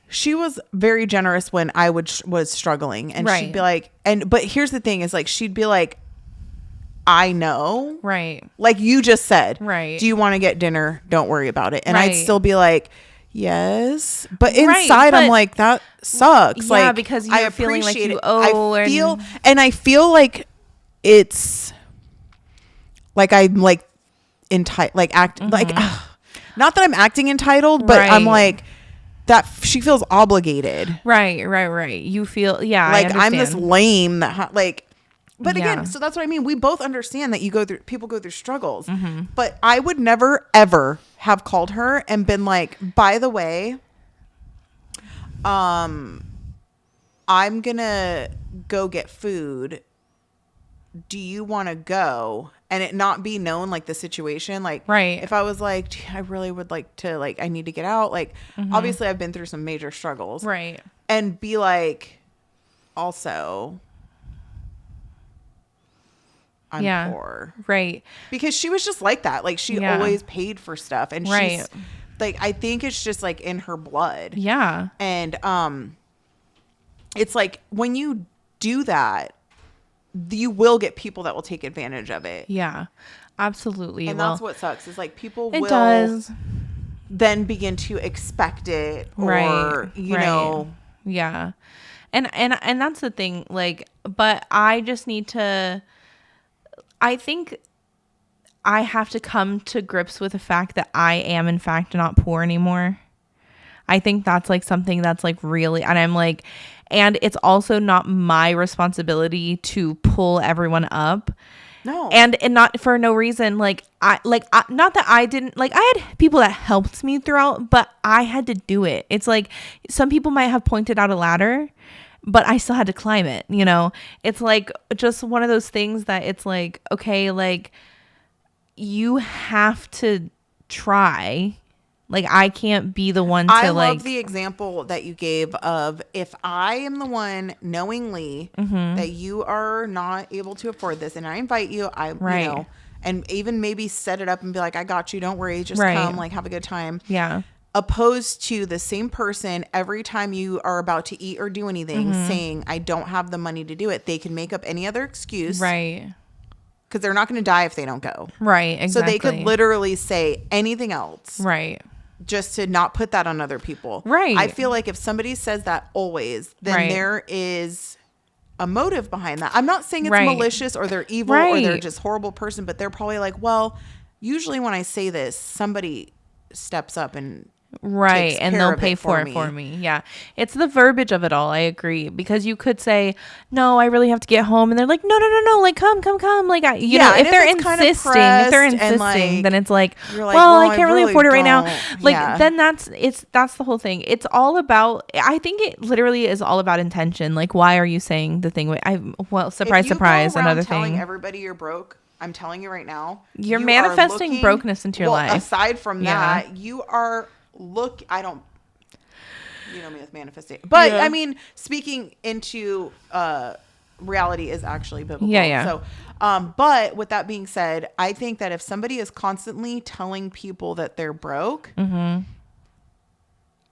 she was very generous when I was struggling. And she'd be like, but here's the thing is like, she'd be like, I know. Right. Like you just said. Right. Do you want to get dinner? Don't worry about it. And I'd still be like, yes, but inside I'm like, that sucks. Yeah, like, because you're feeling like you owe. I feel like it's like I'm like entitled, like not that I'm acting entitled, but I'm like that she feels obligated. Right. You feel, like I'm this lame that but again, so that's what I mean. We both understand that people go through struggles, but I would never, ever have called her and been like, by the way, I'm going to go get food. Do you want to go? And it not be known, like the situation. Like, if I was like, I really would like to, like, I need to get out. Like, obviously I've been through some major struggles. Right. And be like, also, I'm poor. Right. Because she was just like that. Like, she always paid for stuff. And she's, like, I think it's just, like, in her blood. Yeah. And it's like, when you do that, you will get people that will take advantage of it. Yeah, absolutely. And that's what sucks is like people will then begin to expect it or, you know. Yeah. And that's the thing, like, but I just need to, I think I have to come to grips with the fact that I am in fact not poor anymore. I think that's like something that's like really, and I'm like, and it's also not my responsibility to pull everyone up. No. And not for no reason. Like not that I didn't, like, I had people that helped me throughout, but I had to do it. It's like some people might have pointed out a ladder, but I still had to climb it, you know? It's like just one of those things that it's like, okay, like you have to try. Like, I can't be the one to I love the example that you gave of if I am the one knowingly that you are not able to afford this and I invite you, you know, and even maybe set it up and be like, I got you. Don't worry. Just come, like, have a good time. Yeah. Opposed to the same person every time you are about to eat or do anything saying, I don't have the money to do it. They can make up any other excuse. Right. Because they're not going to die if they don't go. Right. Exactly. So they could literally say anything else. Right. Just to not put that on other people. Right. I feel like if somebody says that always, then there is a motive behind that. I'm not saying it's malicious or they're evil or they're just horrible person, but they're probably like, well, usually when I say this, somebody steps up and and they'll pay for it for me. Yeah, it's the verbiage of it all. I agree, because you could say, no, I really have to get home, and they're like, no, like come, like you know, if they're insisting, like, then it's like, well, I can't really afford it right now. Like then that's the whole thing. It's all about, I think it literally is all about intention. Like, why are you saying the thing? Surprise, another thing. Telling everybody you're broke. I'm telling you right now, you're manifesting brokenness into your life. Aside from that, you are. I don't, you know me with manifesting, but I mean, speaking into reality is actually biblical. Yeah. So, but with that being said, I think that if somebody is constantly telling people that they're broke,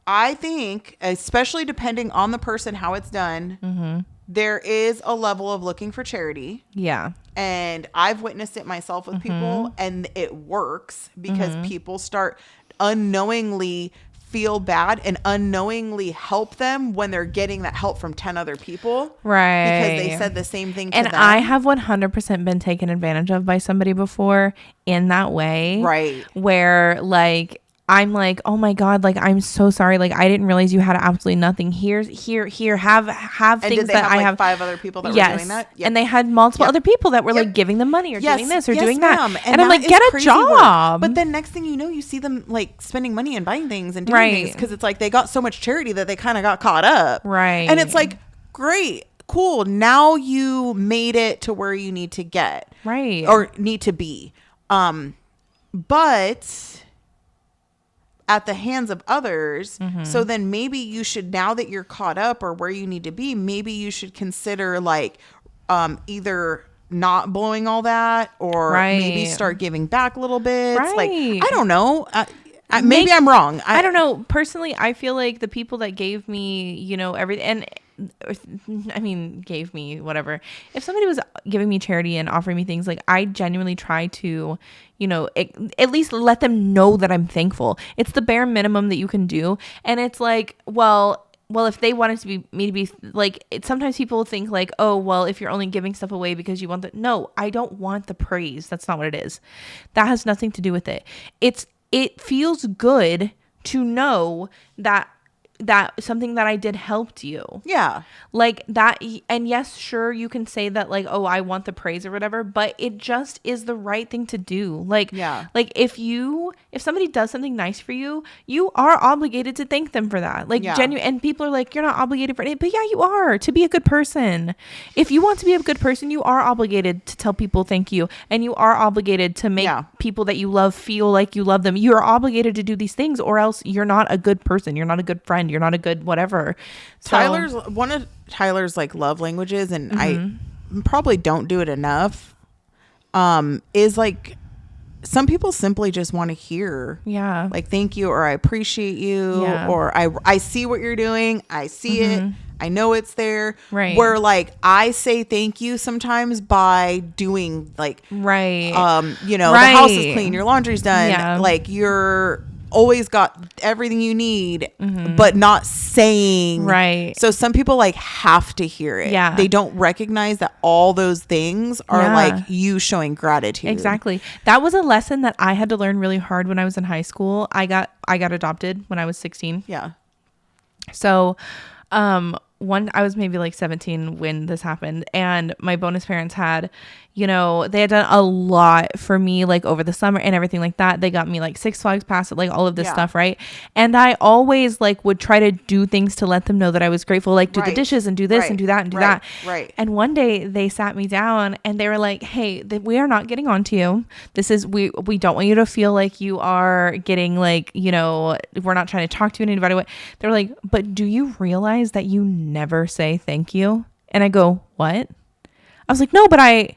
I think, especially depending on the person, how it's done, there is a level of looking for charity. Yeah. And I've witnessed it myself with people, and it works because people start unknowingly feel bad and unknowingly help them when they're getting that help from 10 other people. Right. Because they said the same thing to them. And I have 100% been taken advantage of by somebody before in that way. Right. Where, like, I'm like, oh my God, like, I'm so sorry. Like, I didn't realize you had absolutely nothing. Here, have and things did they that have, I like, have. 5 other people that were doing that? Yep. And they had multiple other people that were like giving them money or doing this or doing that. And I'm like, get a job. But then next thing you know, you see them like spending money and buying things and doing things because it's like they got so much charity that they kind of got caught up. Right. And it's like, great, cool. Now you made it to where you need to get. Right. Or need to be. But at the hands of others. So then maybe you should, now that you're caught up or where you need to be, maybe you should consider like either not blowing all that or maybe start giving back a little bit. Like, I don't know. Maybe I'm wrong. I don't know. Personally, I feel like the people that gave me, you know, everything, and I mean, gave me whatever. If somebody was giving me charity and offering me things, like, I genuinely try to, you know, at least let them know that I'm thankful. It's the bare minimum that you can do. And it's like, well, well, if they wanted me to be like, sometimes people think like, oh, well, if you're only giving stuff away because you want the, no, I don't want the praise. That's not what it is. That has nothing to do with it. It feels good to know that something that I did helped you. Yeah. Like that. And yes, sure, you can say that like, oh, I want the praise or whatever, but it just is the right thing to do. Like, yeah. Like if somebody does something nice for you, you are obligated to thank them for that. Like genuine. And people are like, you're not obligated for it, but yeah, you are, to be a good person. If you want to be a good person, you are obligated to tell people thank you. And you are obligated to make people that you love feel like you love them. You are obligated to do these things, or else you're not a good person. You're not a good friend. You're not a good whatever. So, one of Tyler's like love languages, and I probably don't do it enough, is like, some people simply just want to hear like thank you, or I appreciate you, or I see what you're doing, I see it, I know it's there. Right. Where like I say thank you sometimes by doing like the house is clean, your laundry's done, like you're always got everything you need, but not saying so some people like have to hear it. They don't recognize that all those things are like you showing gratitude. Exactly. That was a lesson that I had to learn really hard when I was in high school. I got adopted when I was 16. So I was maybe like 17 when this happened, and my bonus parents had, they had done a lot for me, like over the summer and everything like that. They got me like Six Flags pass, like all of this stuff. Right. And I always like would try to do things to let them know that I was grateful, like do the dishes and do this and do that and do that. Right. And one day they sat me down and they were like, hey, we are not getting on to you. This is, we don't want you to feel like you are getting like, we're not trying to talk to you in anybody way. They're like, but do you realize that you never say thank you? And I go, what? I was like, no, but I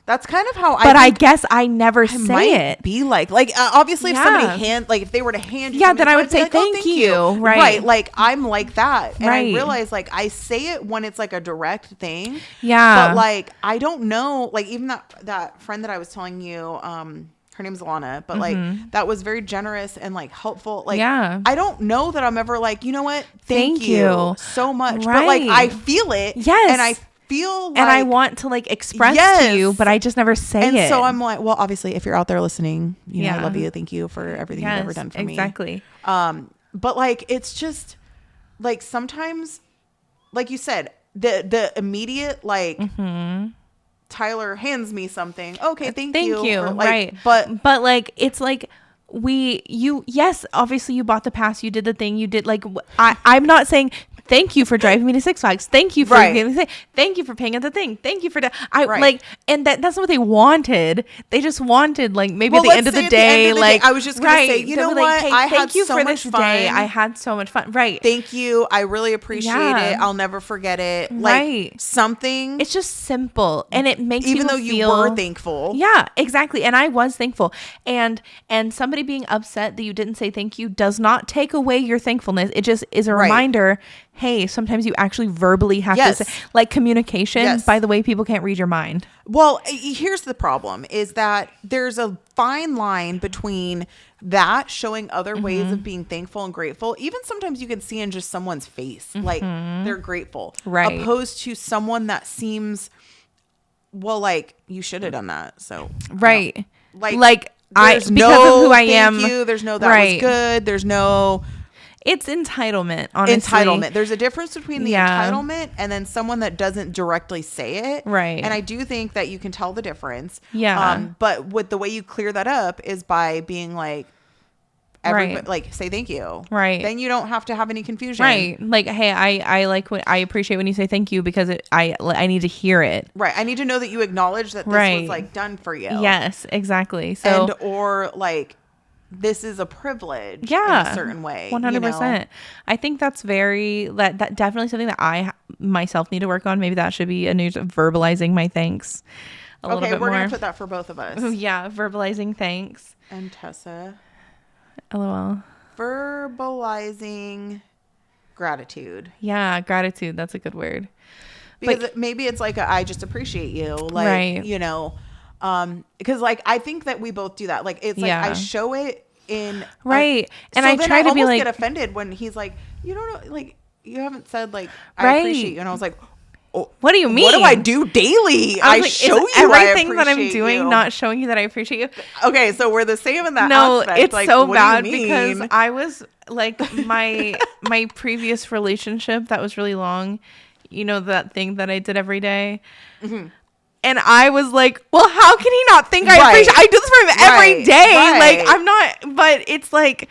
that's kind of how I guess I never say it. Be like obviously if somebody if they were to hand you then I would say like, thank you. Right. Like I'm like that. And I realize like I say it when it's like a direct thing. But like I don't know, like even that friend that I was telling you, her name's Alana, but like that was very generous and like helpful. Like I don't know that I'm ever like, you know what? Thank you so much. But like I feel it. Yes. And I feel like, and I want to like express to you, but I just never say it. And so I'm like, well, obviously if you're out there listening, I love you. Thank you for everything you've ever done for me. Exactly. But like, it's just like, sometimes, like you said, the immediate, like, Tyler hands me something. Okay. Thank you. For, like, right. But like, it's like, yes, obviously you bought the pass, you did the thing, you did like, I'm not saying thank you for driving me to Six Flags. Thank you for thank you for paying at the thing. Thank you for like, and that's not what they wanted. They just wanted like maybe at the end of the day, like I was just gonna say, you know what? Hey, I had thank you so for much this fun. day. I had so much fun. Right. Thank you. I really appreciate it. I'll never forget it. Like something. It's just simple, and it makes even though feel, you were thankful. Yeah, exactly. And I was thankful. And somebody being upset that you didn't say thank you does not take away your thankfulness. It just is a reminder. Hey, sometimes you actually verbally have to say, like communication, by the way, people can't read your mind. Well, here's the problem is that there's a fine line between that showing other ways of being thankful and grateful. Even sometimes you can see in just someone's face, like they're grateful, right? Opposed to someone that seems, well, like you should have done that. So, right. Like because of who I am. There's no, that was good. There's no. It's entitlement, honestly. Entitlement. There's a difference between the entitlement and then someone that doesn't directly say it. Right. And I do think that you can tell the difference. Yeah. But with the way you clear that up is by being like, like say thank you. Right. Then you don't have to have any confusion. Right. Like, hey, I appreciate when you say thank you because I need to hear it. Right. I need to know that you acknowledge that this was like done for you. Yes, exactly. So and or like, this is a privilege in a certain way. 100%. I think that's that definitely something that I myself need to work on. Maybe that should be a new verbalizing my thanks a little bit more. Okay, we're going to put that for both of us. Yeah, verbalizing thanks. And Tessa. LOL. Verbalizing gratitude. Yeah, gratitude. That's a good word. Because maybe it's like I just appreciate you. Like, because like I think that we both do that. Like it's like I show it in right. And so I try to be like, get offended when he's like, you don't know, like you haven't said like I Right. appreciate you, and I was like, oh, what do you mean? what do I do daily? I like, show is you everything that I'm appreciate doing you. not showing you that I appreciate you. Okay, so we're the same in that No, aspect. it's like, so what bad do you because mean? I was like my previous relationship that was really long, you know, that thing that I did every day. Mm-hmm. And I was like, well, how can he not think I appreciate? I do this for him every day. Right. Like, I'm not, but it's like,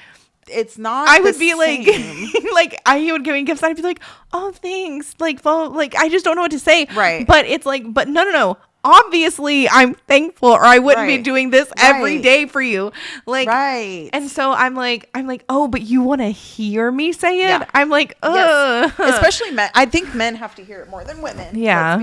it's not. I would be same. like, he would give me gifts. I'd be like, oh, thanks. Like, well, like, I just don't know what to say. Right. But it's like, but no. Obviously, I'm thankful, or I wouldn't be doing this every day for you. Like, right. And so I'm like, oh, but you want to hear me say it? Yeah. I'm like, ugh. Yes. Especially men. I think men have to hear it more than women. Yeah.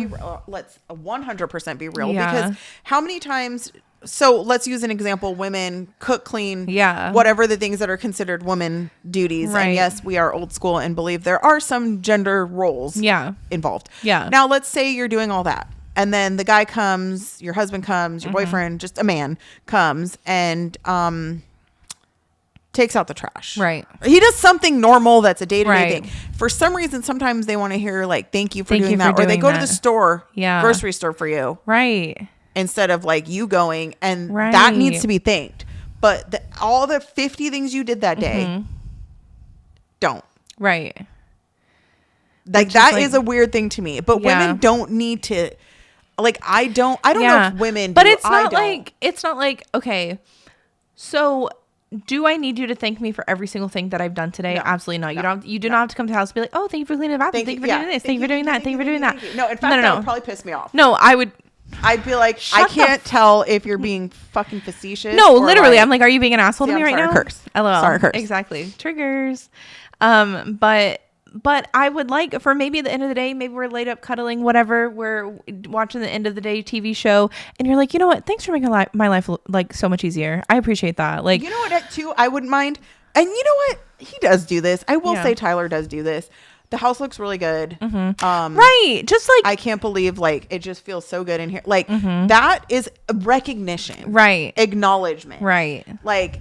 Let's 100% be real. Yeah. Because how many times? So let's use an example. Women cook, clean, Yeah. whatever the things that are considered woman duties. Right. And yes, we are old school and believe there are some gender roles involved. Yeah. Now let's say you're doing all that. And then the guy comes, your husband comes, your boyfriend, just a man comes and takes out the trash. Right. He does something normal that's a day-to-day Right. thing. For some reason, sometimes they want to hear like, thank you for Thank doing you that. for Or they doing go to that. the store, Yeah. grocery store for you Right. instead of like you going. And Right. that needs to be thanked. But all the 50 things you did that day, don't. Right. Like that is a weird thing to me. But Yeah. women don't need to. Like I don't know if women but do. it's not like okay, so do I need you to thank me for every single thing that I've done today? No. Absolutely not. No. You do not have to come to the house and be like, oh, thank you for cleaning the bathroom, thank you for doing this, thank you for doing that, thank you for doing that. No, in fact, that would probably piss me off. No, I'd be like, I can't tell if you're being fucking facetious. no, literally, I'm like, are you being an asshole to me right now? Curse. LOL. Sorry, curse. Exactly. Triggers. But I would like for maybe at the end of the day, maybe we're laid up cuddling, whatever. We're watching the end of the day TV show, and you're like, you know what? Thanks for making my life like so much easier. I appreciate that. Like, you know what? Too, I wouldn't mind. And you know what? He does do this. I will say Tyler does do this. The house looks really good. Right? Just like I can't believe like it just feels so good in here. Like that is recognition, right? Acknowledgement, right? Like.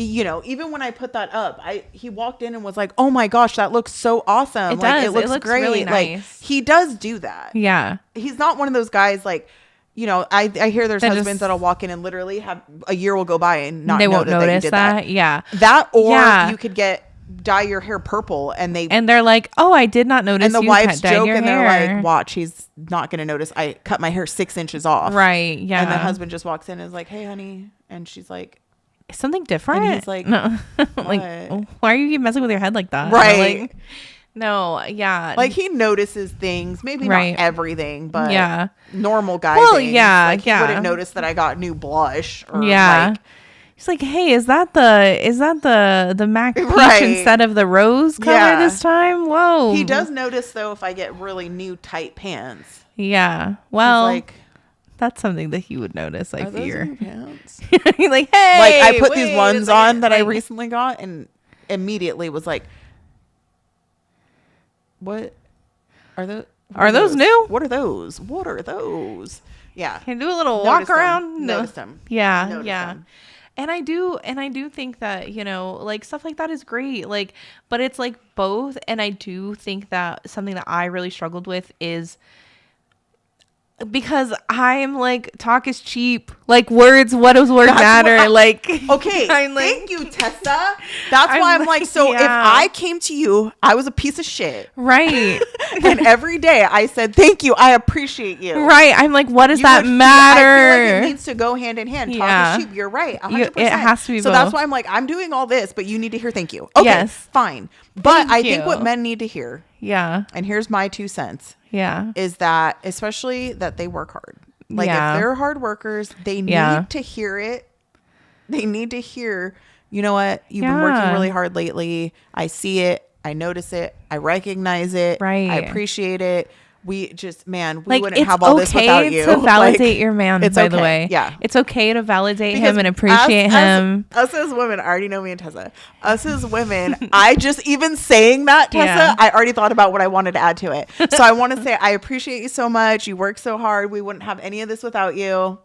You know, even when I put that up, he walked in and was like, "Oh my gosh, that looks so awesome! It like, does. It looks great. Really nice. Like he does do that. Yeah, he's not one of those guys like, you know, I hear there's husbands that'll walk in and literally have a year will go by and not they won't know notice that you did that. Yeah, that or you could dye your hair purple and they're like, oh, I did not notice. And the you wives dyed joke your and hair. they're like, watch, he's not gonna notice. I cut my hair 6 inches off. Right. Yeah. And the husband just walks in and is like, hey, honey, and she's like. Something different. And he's like, no. Like, why are you messing with your head like that? Right. Like, no. Yeah. Like he notices things, maybe not everything, but normal guy things. Yeah. Like he wouldn't notice that I got new blush. Or like, he's like, hey, is that the MAC peach instead of the rose color this time? Whoa. He does notice though if I get really new tight pants. Yeah. Well. He's like, that's something that he would notice, I fear. Those pants? He's like, hey, like I put these ones on that I recently got, and immediately was like, "What are those? Are those new? What are those? What are those?" Yeah, can you do a little walk around. Notice them. Yeah, Notice them. And I do think that, you know, like stuff like that is great. Like, but it's like both, and I do think that something that I really struggled with is. Because I'm like, talk is cheap. Like words, what does words matter? Like, okay, thank you, Tessa. That's why I'm like, so if I came to you, I was a piece of shit. Right. And every day I said, thank you, I appreciate you. Right. I'm like, what does that matter? I feel like it needs to go hand in hand. Talk is cheap. You're right. 100%. It has to be so both. that's why I'm like, I'm doing all this, but you need to hear thank you. Okay, yes. Fine. But I think what men need to hear. Yeah. And here's my 2 cents. Yeah. Is that especially that they work hard. Like if they're hard workers, they need to hear it. They need to hear, you know what? You've been working really hard lately. I see it. I notice it. I recognize it. Right. I appreciate it. We just, man, we like, wouldn't have all this without you. It's okay to validate your man, by the way. Yeah. It's okay to validate him and appreciate him. Us as women, I already know me and Tessa. Us as women, I just, even saying that, Tessa, I already thought about what I wanted to add to it. So I want to say, I appreciate you so much. You work so hard. We wouldn't have any of this without you.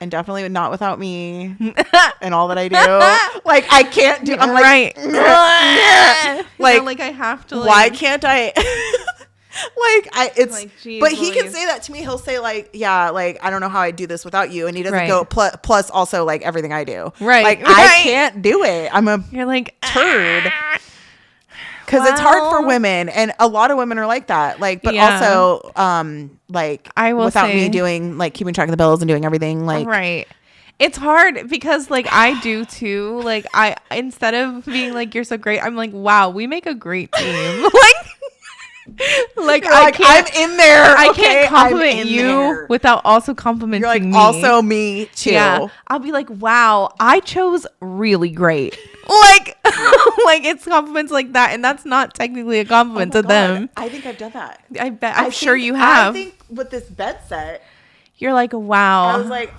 and definitely not without me and all that I do. Like, I can't do. I'm like, right. like I have to. Like, why can't I? It's like, geez, but he can Louise. say that to me. He'll say like, yeah, like I don't know how I do this without you, and he doesn't Right. go plus also like everything I do. Right. Like I Right. can't do it. I'm a You're like turd. Because it's hard for women, and a lot of women are like that. Like, but Yeah. also, like, I will without say, me doing like keeping track of the bills and doing everything, like, right. It's hard because like I do too. Like I instead of being like you're so great, I'm like, wow, we make a great team. like you're I like, can't, I'm in there. I okay? can't I'm compliment in you there. without also complimenting You're like me. also me too. Yeah, I'll be like, wow, I chose really great. like it's compliments like that, and that's not technically a compliment Oh to my God. them. I think I've done that. I bet. I'm I sure think- you have. I think with this bed set, You're like, wow. I was like,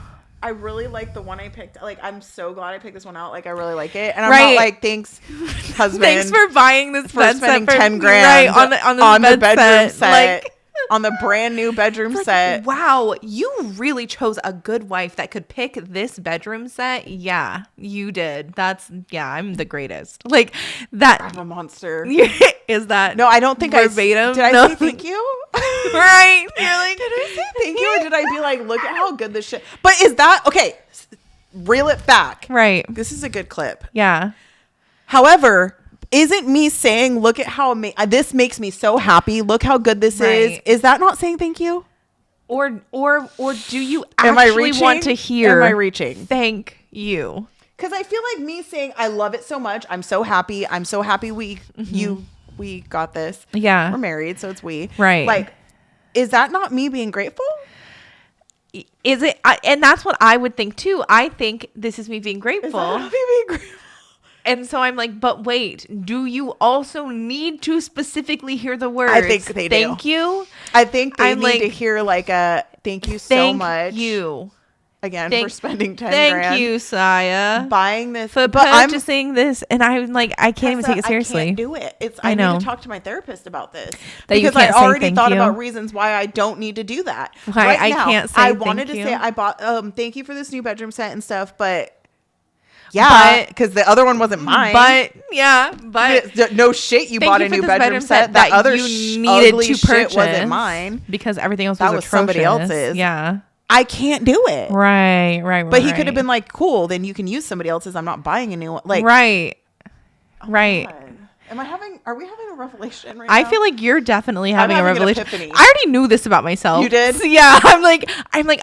I really like the one I picked. Like, I'm so glad I picked this one out. Like, I really like it. And I'm Right. not like, thanks, husband. Thanks for buying this for bed spending set for 10 me, grand right, on on this the bed bedroom set. Like, On the brand new bedroom like, set. wow, you really chose a good wife that could pick this bedroom set. Yeah, you did. I'm the greatest. Like that I'm a monster. is that. No, I don't think verbatim? Did I No. say thank you? Right. You're like, Did I say thank you? Or did I be like, look at how good this shit. But is that okay? Reel it back. right. This is a good clip. Yeah. However, isn't me saying, look at how this makes me so happy. Look how good this is. Right. Is that not saying thank you? Or do you Am I actually reaching? want to hear? Am I reaching? Thank you. Because I feel like me saying, I love it so much. I'm so happy. I'm so happy we got this. Yeah. We're married, so it's we. Right. Like, is that not me being grateful? Is it? And that's what I would think too. I think this is me being grateful. Is that not me being grateful? And so I'm like, but wait, do you also need to specifically hear the words? I think they do. Thank you. I think they I'm need like, to hear like a thank you so Thank much. you. Again, Thank- for spending 10 Thank grand. you, Saya, Buying this. for but I'm purchasing this. And I'm like, I can't even take it seriously. I can't do it. I I know. need to talk to my therapist about this. That you because I can't say already thank thought you. about reasons why I don't need to do that. Why right I now, can't say I thank wanted to you. say I bought thank you for this new bedroom set and stuff, but yeah, because the other one wasn't mine. But yeah, but No shit, you thank bought you a for new this bedroom set. That other you needed ugly to shit purchase wasn't mine. because everything else That was was somebody atrocious. else's. Yeah, I can't do it. right. But he could have been like, cool, then you can use somebody else's. I'm not buying a new one. Like, right. God. Are we having a revelation right now? I feel like you're definitely having a having an revelation. epiphany. I already knew this about myself. You did? So, yeah. I'm like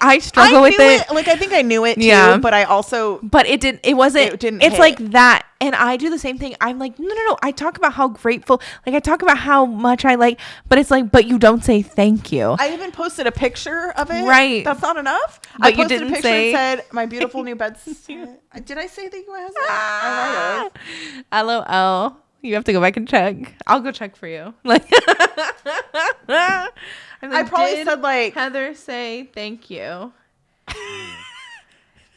I struggle with knew it. Like, I think I knew it too, Yeah. but I also, But it wasn't. It didn't It's hit. like that. And I do the same thing. I'm like, no. I talk about how grateful, like I talk about how much I like, but it's like, but you don't say thank you. I even posted a picture of it. Right. That's not enough. But I you posted didn't a picture say- and said, my beautiful new bed. Did I say thank you, my husband? I might have. LOL. You have to go back and check. I'll go check for you. Like, I'm like, I probably "Did said like, Heather say thank you.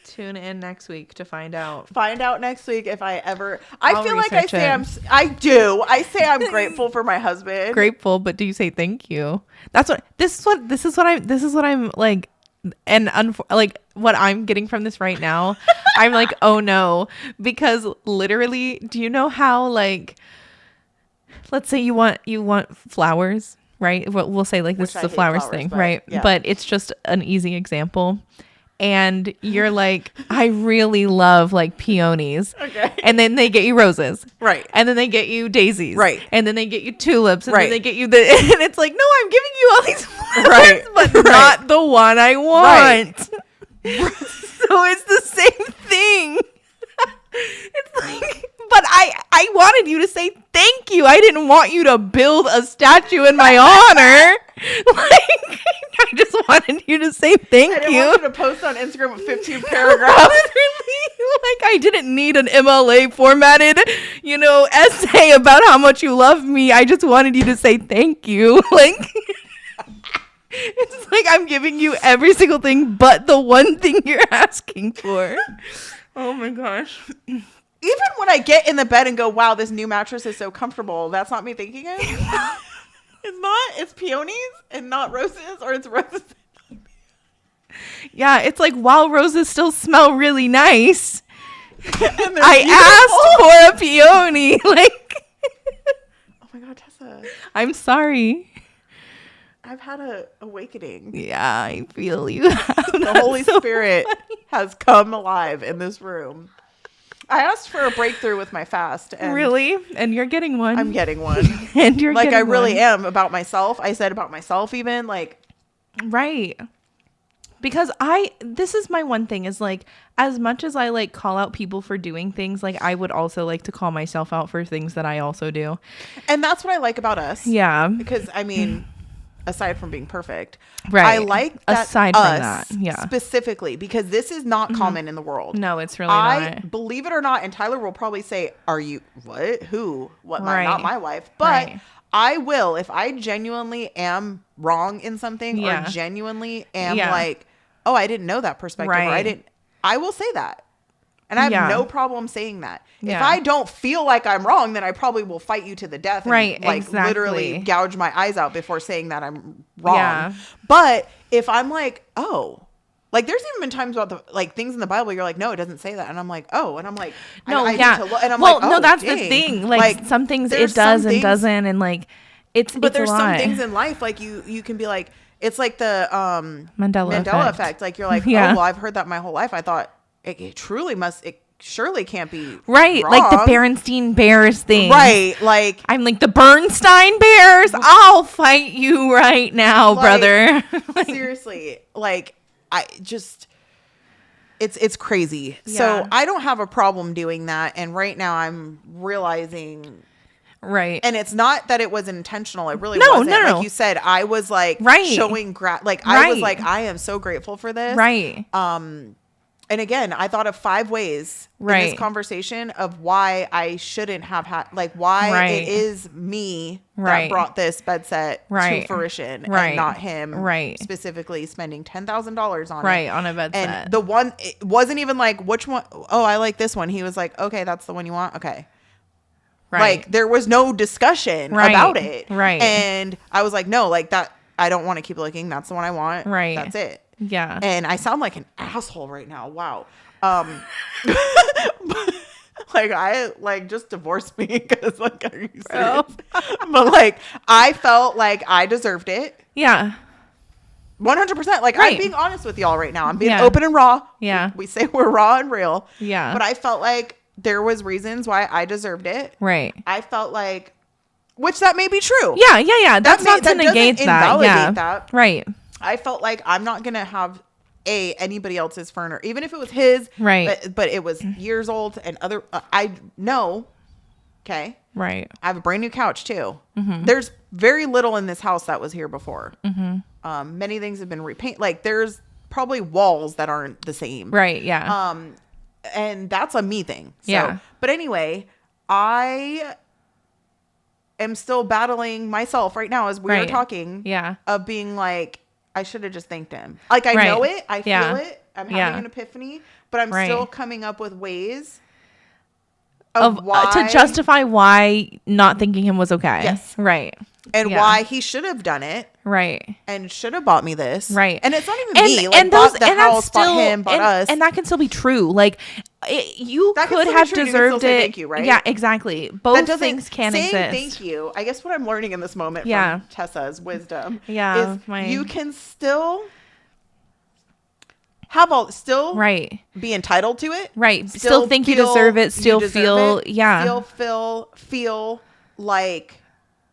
Tune in next week to find out. find out next week if I ever. I I'll feel like I research say it. I do. I say I'm grateful for my husband. Grateful, but do you say thank you? This is what I'm like, and like what I'm getting from this right now. I'm like, oh no, because literally, do you know how, like, let's say you want flowers, right? We'll say like this Which I is a hate flowers flowers, thing, but right? yeah. But it's just an easy example. And you're like, I really love like peonies. Okay. And then they get you roses. Right. And then they get you daisies. Right. And then they get you tulips. And Right. then they get you and it's like, no, I'm giving you all these flowers, Right. but Right. not the one I want. Right. So it's the same thing. It's like, but I wanted you to say thank you. I didn't want you to build a statue in my honor. Like, I just wanted you to say thank I didn't you. want you to post on Instagram with 15 paragraphs. Literally, like I didn't need an MLA formatted, essay about how much you love me. I just wanted you to say thank you. Like, it's like I'm giving you every single thing but the one thing you're asking for. Oh my gosh. Even when I get in the bed and go, wow, this new mattress is so comfortable, that's not me thinking it. It's not. It's peonies and not roses, or it's roses. Yeah, it's like, while roses still smell really nice, I asked for a peony. Like, oh my God, Tessa. I'm sorry. I've had a awakening. Yeah, I feel you. The Holy Spirit has come alive in this room. I asked for a breakthrough with my fast. And really? And you're getting one. I'm getting one. And you're like, getting I really one. am about myself. I said about myself even, like. Right. Because this is my one thing is like, as much as I like call out people for doing things, like I would also like to call myself out for things that I also do. And that's what I like about us. Yeah. Because, I mean, aside from being perfect, right. I like that aside from that, yeah, specifically, because this is not common in the world. No, it's really not. Believe it or not, and Tyler will probably say, "Are you what? Who? What? Right. Not my wife." But I will, if I genuinely am wrong in something, or genuinely am like, "Oh, I didn't know that perspective," or I will say that. And I have no problem saying that. Yeah. If I don't feel like I'm wrong, then I probably will fight you to the death and literally gouge my eyes out before saying that I'm wrong. Yeah. But if I'm like, oh, like there's even been times about the like things in the Bible you're like, no, it doesn't say that. And I'm like, oh, and I'm like, no, I need to look. And I'm like, oh, no, that's dang. the thing. Like some things it does and doesn't, and like but there's some things in life like you can be like, it's like the Mandela effect. Like you're like, oh, well, I've heard that my whole life. I thought it surely can't be right, wrong. Like the Berenstein Bears thing, right? Like I'm like the Bernstein Bears. I'll fight you right now, like, brother. Like, seriously, like I just, it's crazy. Yeah. So I don't have a problem doing that, and right now I'm realizing. Right. And it's not that it was intentional. It really wasn't. No. Like you said, I was like showing I was like, I am so grateful for this. Right. And again, I thought of 5 ways in this conversation of why I shouldn't have had, like why it is me that brought this bed set to fruition and not him specifically spending $10,000 on it. Right, on a bed set. And the one, it wasn't even like, which one? Oh, I like this one. He was like, okay, that's the one you want? Okay. Right. Like there was no discussion about it. Right. And I was like, no, like that, I don't want to keep looking. That's the one I want. Right. That's it. Yeah. And I sound like an asshole right now. Wow. Like I like just divorce me because like are you serious? But like I felt like I deserved it. Yeah. 100%. Like I'm being honest with y'all right now. I'm being open and raw. Yeah. We say we're raw and real. Yeah. But I felt like there was reasons why I deserved it. Right. I felt like, which that may be true. Yeah. That's not to negate that. Yeah. That. Right. I felt like I'm not going to have anybody else's furniture, even if it was his. Right. But it was years old and other, I know. Okay. Right. I have a brand new couch too. Mm-hmm. There's very little in this house that was here before. Mm-hmm. Many things have been repainted. Like there's probably walls that aren't the same. Right. Yeah. And that's a me thing. So, yeah. But anyway, I am still battling myself right now as we are talking. Yeah. Of being like, I should have just thanked him. Like I know it. I feel it. I'm having an epiphany. But I'm still coming up with ways of why to justify why not thanking him was okay. Yes. Right. And why he should have done it. Right. And should have bought me this. Right. And it's not even me. Like, bought the house, bought him, bought us. And that can still be true. Like, you could have deserved it. Thank you, right? Yeah, exactly. Both things can exist. Thank you. I guess what I'm learning in this moment from Tessa's wisdom is you can still be entitled to it. Right. Still think you deserve it. Still feel like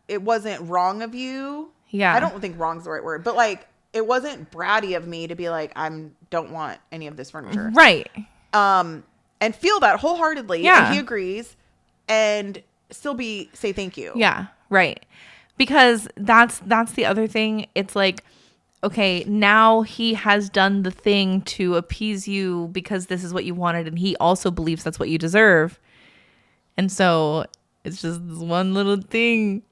it wasn't wrong of you. Yeah. I don't think wrong's the right word, but like it wasn't bratty of me to be like, don't want any of this furniture. Right. And feel that wholeheartedly. Yeah. And he agrees and still say thank you. Yeah. Right. Because that's the other thing. It's like, okay, now he has done the thing to appease you because this is what you wanted. And he also believes that's what you deserve. And so it's just this one little thing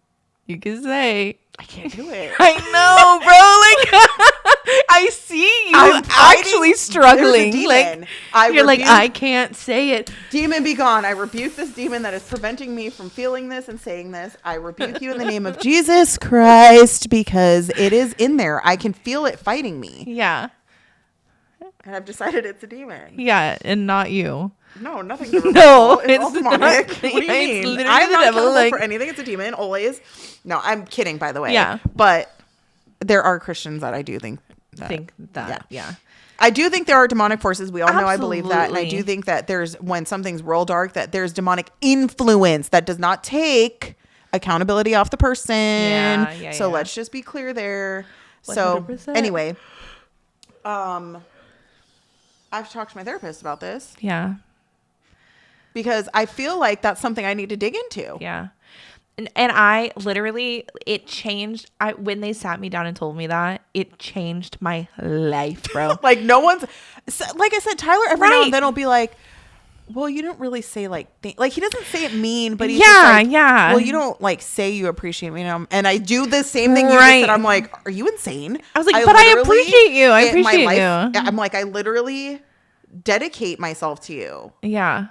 you can say. I can't do it. I know, bro. Like, I see you actually struggling. Like, you're like, I can't say it. Demon, be gone. I rebuke this demon that is preventing me from feeling this and saying this. I rebuke you in the name of Jesus Christ because it is in there. I can feel it fighting me. Yeah. And I've decided it's a demon. Yeah, and not you. No, nothing. No, it's all demonic. not. What do you mean? Literally I'm the not devil. accountable for anything. It's a demon, always. No, I'm kidding, by the way. Yeah. But there are Christians that I do think that. Yeah. I do think there are demonic forces. We all know I believe that. And I Absolutely. do think that there's, when something's real dark, that there's demonic influence that does not take accountability off the person. Yeah, so yeah. let's just be clear there. So 100%. anyway, I've talked to my therapist about this Yeah. because I feel like that's something I need to dig into. Yeah. And I literally, it changed. When they sat me down and told me that, it changed my life, bro. Like no one's, like I said, Tyler every now Right. and then will be like, well, you don't really say like he doesn't say it mean, but he's Yeah, just like, yeah. well, you don't like say you appreciate me, and I do the same thing you just Right. said. I'm like, are you insane? I was like, but I literally, appreciate you. I in my appreciate life, you. I'm like, I literally dedicate myself to you Yeah.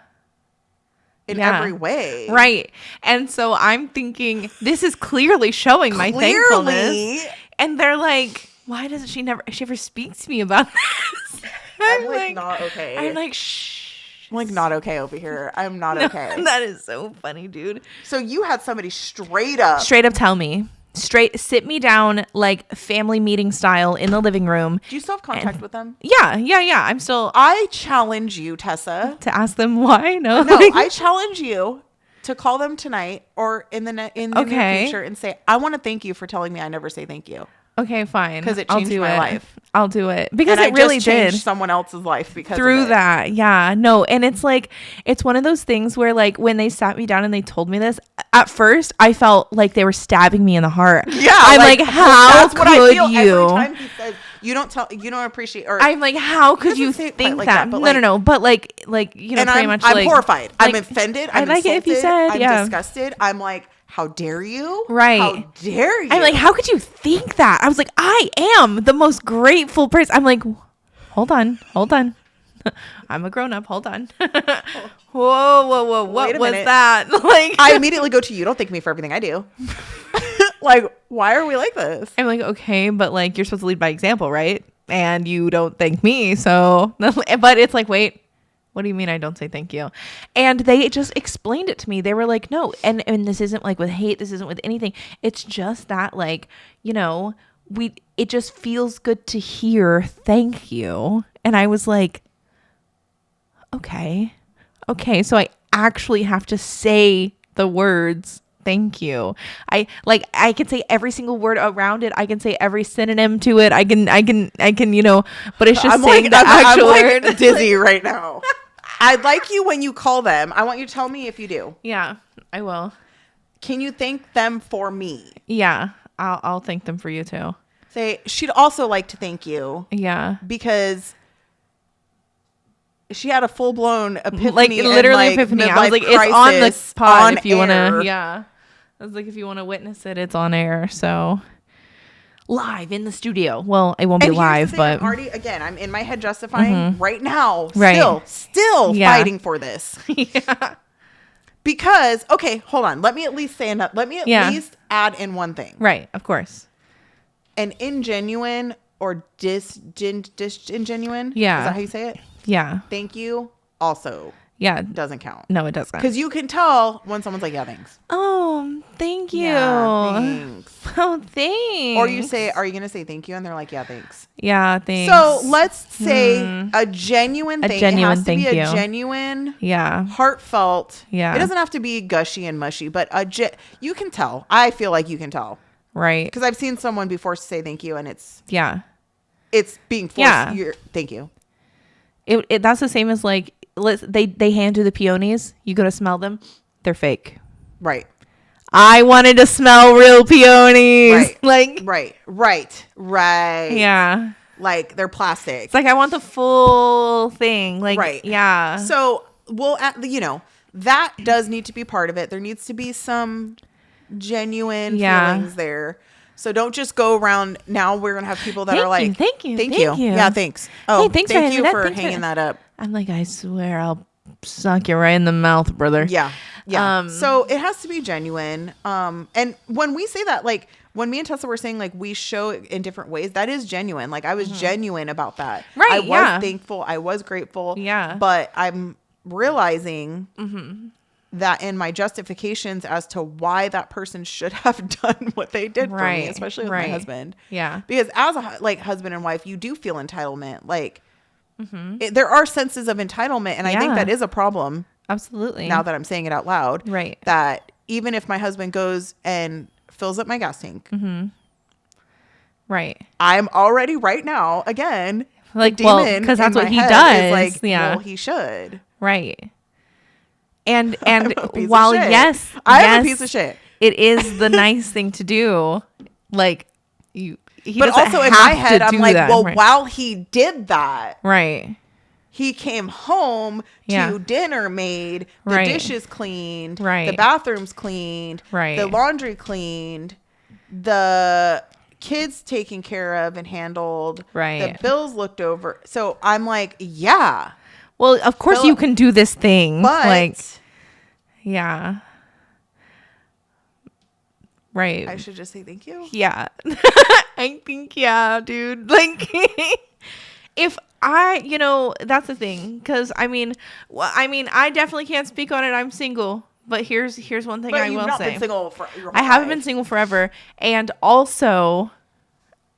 in Yeah. every way. Right. And so I'm thinking, this is clearly showing my thankfulness. And they're like, why doesn't she ever speaks to me about this? I'm like not okay. I'm like, shh. I'm like not okay over here. I'm not okay. That is so funny, dude. So you had somebody straight up. Straight up tell me. Straight sit me down like family meeting style in the living room. Do you still have contact with them? Yeah. I'm still I challenge you, Tessa. to ask them why. No. No, I challenge you to call them tonight or in the near future and say, I want to thank you for telling me I never say thank you. Okay, fine. 'Cause it I'll changed do my it. life. I'll do it because And it really just changed did. someone else's life because Through of it. that. Yeah. No. And it's like, it's one of those things where like when they sat me down and they told me this, at first I felt like they were stabbing me in the heart. Yeah, I'm like how that's what I could feel you? every time he says you don't appreciate or I'm like, how could doesn't you say it think quite like that? that, but No. But like, you know, and pretty I'm much I'm like, horrified. I'm like, offended. I I'm like it if you insulted, said, I'm yeah. disgusted. I'm like, how dare you? Right. How dare you? I'm like, how could you think that? I was like, I am the most grateful person. I'm like, hold on. I'm a grown up. Hold on. Whoa. Wait What a was minute. that? Like, I immediately go to you. Don't thank me for everything I do. Like, why are we like this? I'm like, okay, but like, you're supposed to lead by example, right? And you don't thank me. So, but it's like, wait, what do you mean I don't say thank you? And they just explained it to me. They were like, no. And this isn't like with hate. This isn't with anything. It's just that like, you know, it just feels good to hear thank you. And I was like, okay. So I actually have to say the words thank you. I can say every single word around it. I can say every synonym to it. I can, you know, but it's just I'm saying like, the actual I'm word. like dizzy right now. I'd like you when you call them. I want you to tell me if you do. Yeah, I will. Can you thank them for me? Yeah, I'll thank them for you too. Say, she'd also like to thank you Yeah. because she had a full blown epiphany. Like literally epiphany. I was like, it's on the crisis pod on if you want to. air. Yeah. I was like, if you want to witness it, it's on air. So live in the studio. Well, it won't be And here's the live, thing, but I'm already again, I'm in my head justifying right now. Right. Still Yeah. fighting for this. yeah. Because okay, hold on. Let me at least say enough. Let me at Yeah. least add in one thing. Right. Of course. An ingenuine or disingenuine. Yeah. Is that how you say it? Yeah. Thank you. Also Yeah. doesn't count. No, it doesn't. Because you can tell when someone's like, yeah, thanks. Oh, thank you. Yeah, thanks. Oh, thanks. Or you say, are you going to say thank you? And they're like, yeah, thanks. Yeah, thanks. So let's say a genuine A thing. genuine it has to thank be a you. genuine, Yeah. heartfelt. Yeah. It doesn't have to be gushy and mushy, but you can tell. I feel like you can tell. Right. Because I've seen someone be forced to say thank you, and it's Yeah. being forced. Yeah. Thank you. It that's the same as like they hand you the peonies. You go to smell them. They're fake. Right. I wanted to smell real peonies. Right. Like Right. yeah. Like they're plastic. It's like I want the full thing. Like Right. yeah. So that does need to be part of it. There needs to be some genuine feelings there. So don't just go around. Now we're gonna have people that Thank are like, you, thank you. Yeah, thanks. Hey, thanks for thank having you that. for Thanks hanging that up. I'm like, I swear I'll suck you right in the mouth, brother. Yeah. Yeah. So it has to be genuine. And when we say that, like when me and Tessa were saying like we show it in different ways, that is genuine. Like I was genuine about that. Right. I was thankful. I was grateful. Yeah. But I'm realizing that in my justifications as to why that person should have done what they did for me, especially with my husband. Yeah. Because as a husband and wife, you do feel entitlement. Like there are senses of entitlement. And I think that is a problem. Absolutely. Now that I'm saying it out loud. Right. That even if my husband goes and fills up my gas tank. Right. I'm already right now, again, like, well, because that's what he does. Like, yeah. Well, he should. Right. And while yes, I am a piece of shit. It is the nice thing to do. Like he but also in my head, I'm like, that. well, while he did that, right. He came home to dinner made, the dishes cleaned, the bathrooms cleaned, the laundry cleaned, the kids taken care of and handled, the bills looked over. So I'm like, yeah. Well, of course you can do this thing. But like, yeah. Right. I should just say thank you. Yeah. I think, yeah, dude. Like, if that's the thing. Because, I definitely can't speak on it. I'm single. But here's one thing I will say. But you've not been single for your whole I haven't life. been single forever. And also,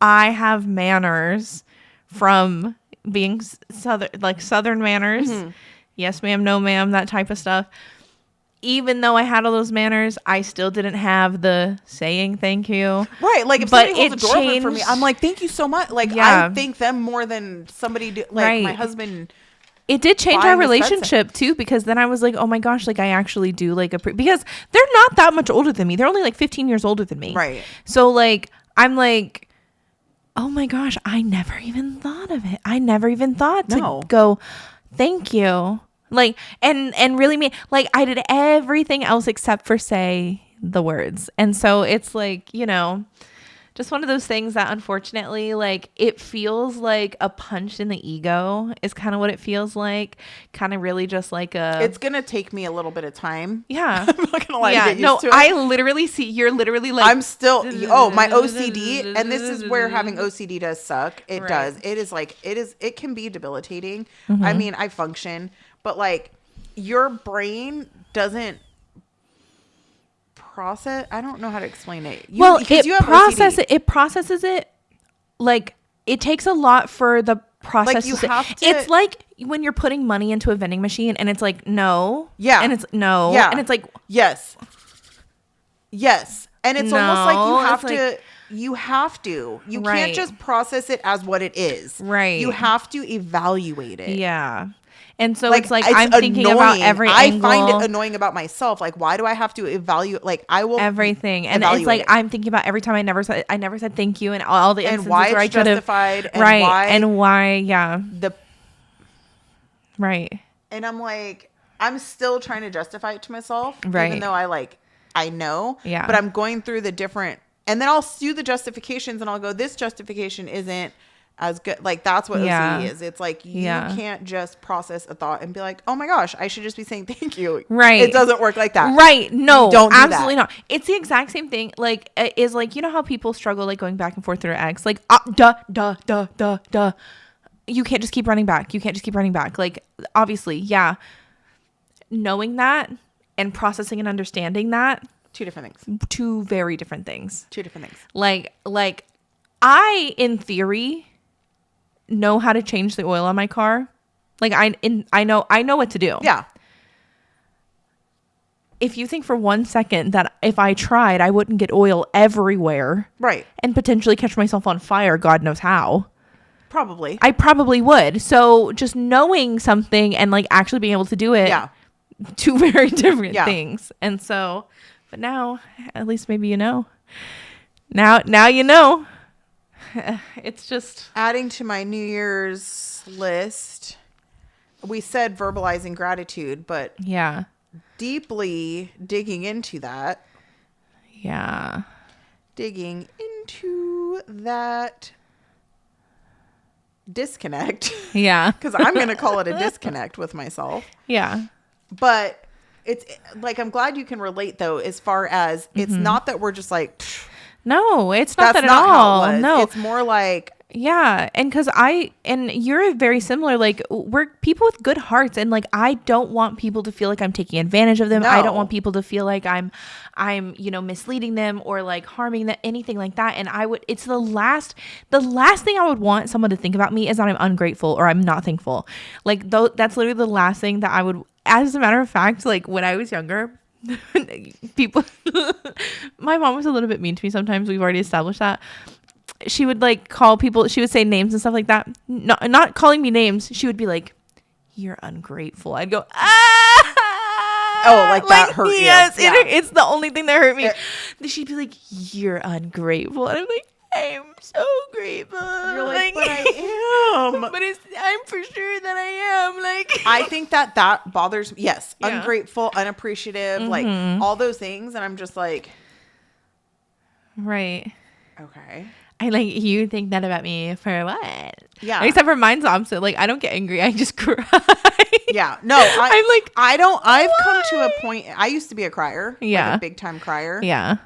I have manners from being Southern manners. Yes, ma'am, no, ma'am, that type of stuff. Even though I had all those manners, I still didn't have the saying thank you. Right. Like if somebody holds a door open for me, I'm like, thank you so much. Like I thank them more than somebody my husband. It did change our relationship too, because then I was like, oh my gosh, like I actually do like because they're not that much older than me. They're only like 15 years older than me. Right. So like, I'm like, oh my gosh, I never even thought of it. I never even thought to go, thank you. Like, and really me, like I did everything else except for say the words. And so it's like, just one of those things that unfortunately, like it feels like a punch in the ego is kind of what it feels like. Kind of really just like it's going to take me a little bit of time. Yeah. I'm not going to lie to get used to it. I literally see, you're literally like. I'm still, my OCD, and this is where having OCD does suck. It does. It is like, it can be debilitating. I mean, I function, but like your brain doesn't process. I don't know how to explain it. It processes it like it takes a lot for the process. Like it's like when you're putting money into a vending machine and it's like no, and it's no, and it's like yes, and it's almost like you have to. You can't just process it as what it is. Right. You have to evaluate it. Yeah. And so it's I'm thinking about every angle. I find it annoying about myself. Like, why do I have to evaluate? Like, I will everything, and it's like I'm thinking about every time I never said thank you, and all the instances where I could have justified, and why, And I'm like, I'm still trying to justify it to myself, even though I know, but I'm going through the different, and then I'll do the justifications, and I'll go, this justification isn't as good. Like that's what OCD is. It's like you can't just process a thought and be like, oh my gosh, I should just be saying thank you. Right. It doesn't work like that. Right. No, don't absolutely not. It's the exact same thing. Like is like, you know how people struggle like going back and forth through X, like duh. You can't just keep running back. Like obviously, knowing that and processing and understanding that, two different things. Two very different things. Two different things. Like I in theory know how to change the oil on my car. Like I know what to do. Yeah. If you think for 1 second that if I tried, I wouldn't get oil everywhere. Right. And potentially catch myself on fire, God knows how. Probably. I probably would. So just knowing something and like actually being able to do it. Yeah. Two very different things. And so, but now at least maybe you know. Now you know. It's just adding to my New Year's list. We said verbalizing gratitude, but deeply digging into that. Yeah. Digging into that disconnect. Yeah. Because I'm going to call it a disconnect with myself. Yeah. But it's like, I'm glad you can relate, though, as far as it's not that we're just like, no, it's not that's that not at all. how it was. No, it's more like, yeah. And because and you're very similar. Like, we're people with good hearts. And like, I don't want people to feel like I'm taking advantage of them. I don't want people to feel like I'm, misleading them or like harming them, anything like that. And it's the last thing I would want someone to think about me is that I'm ungrateful or I'm not thankful. Like, that's literally the last thing that I would, as a matter of fact, like when I was younger, people, my mom was a little bit mean to me sometimes. We've already established that. She would like call people, she would say names and stuff like that. Not calling me names. She would be like, "You're ungrateful." I'd go, "Ah." Oh, like that hurt you. Yes, Yeah. it's the only thing that hurt me. She'd be like, "You're ungrateful." And I'm like, "I'm so grateful." You're like, "But I am." But I'm for sure that I am. Like, I think that bothers me. Yes. Yeah. Ungrateful, unappreciative, like all those things. And I'm just like, right. Okay. I like, you think that about me for what? Yeah. Except for mine's opposite. Like, I don't get angry. I just cry. Yeah. No, I've come to a point. I used to be a crier. Yeah. Like a big time crier. Yeah.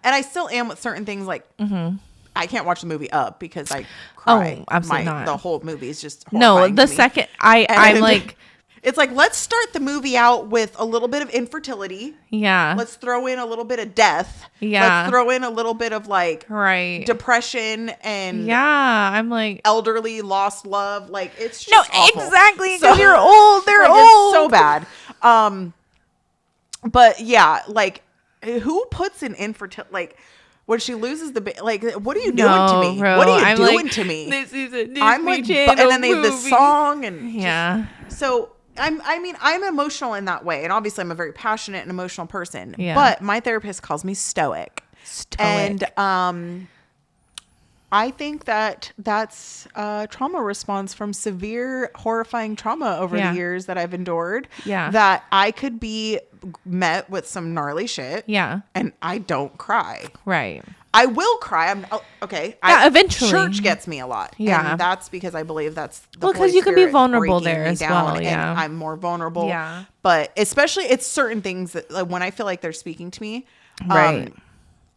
And I still am with certain things. Like, I can't watch the movie Up because I cry. Oh, absolutely not. The whole movie is just no. horrifying The to me. second I'm like, it's like, let's start the movie out with a little bit of infertility. yeah. Let's throw in a little bit of death. Yeah. Let's throw in a little bit of like Right. depression and Yeah. I'm like, elderly lost love. Like, it's just awful. exactly. So Because you're old. They're like, old. It's so bad. But yeah, like, who puts an infertility, like, when she loses the like, what are you doing to me? Bro, What are you I'm doing like, to me? This is a Disney I'm like, Channel and then they have this movie. song and Yeah. so I'm emotional in that way, and obviously I'm a very passionate and emotional person. Yeah. But my therapist calls me stoic. And I think that's a trauma response from severe, horrifying trauma over the years that I've endured. Yeah. That I could be met with some gnarly shit. Yeah. And I don't cry. Right. I will cry. Okay. Yeah, eventually. Church gets me a lot. Yeah. And that's because I believe that's the Well, because Holy you can be Spirit vulnerable breaking there me as down, well. Yeah. and I'm more vulnerable. Yeah. But especially it's certain things that like, when I feel like they're speaking to me. Right.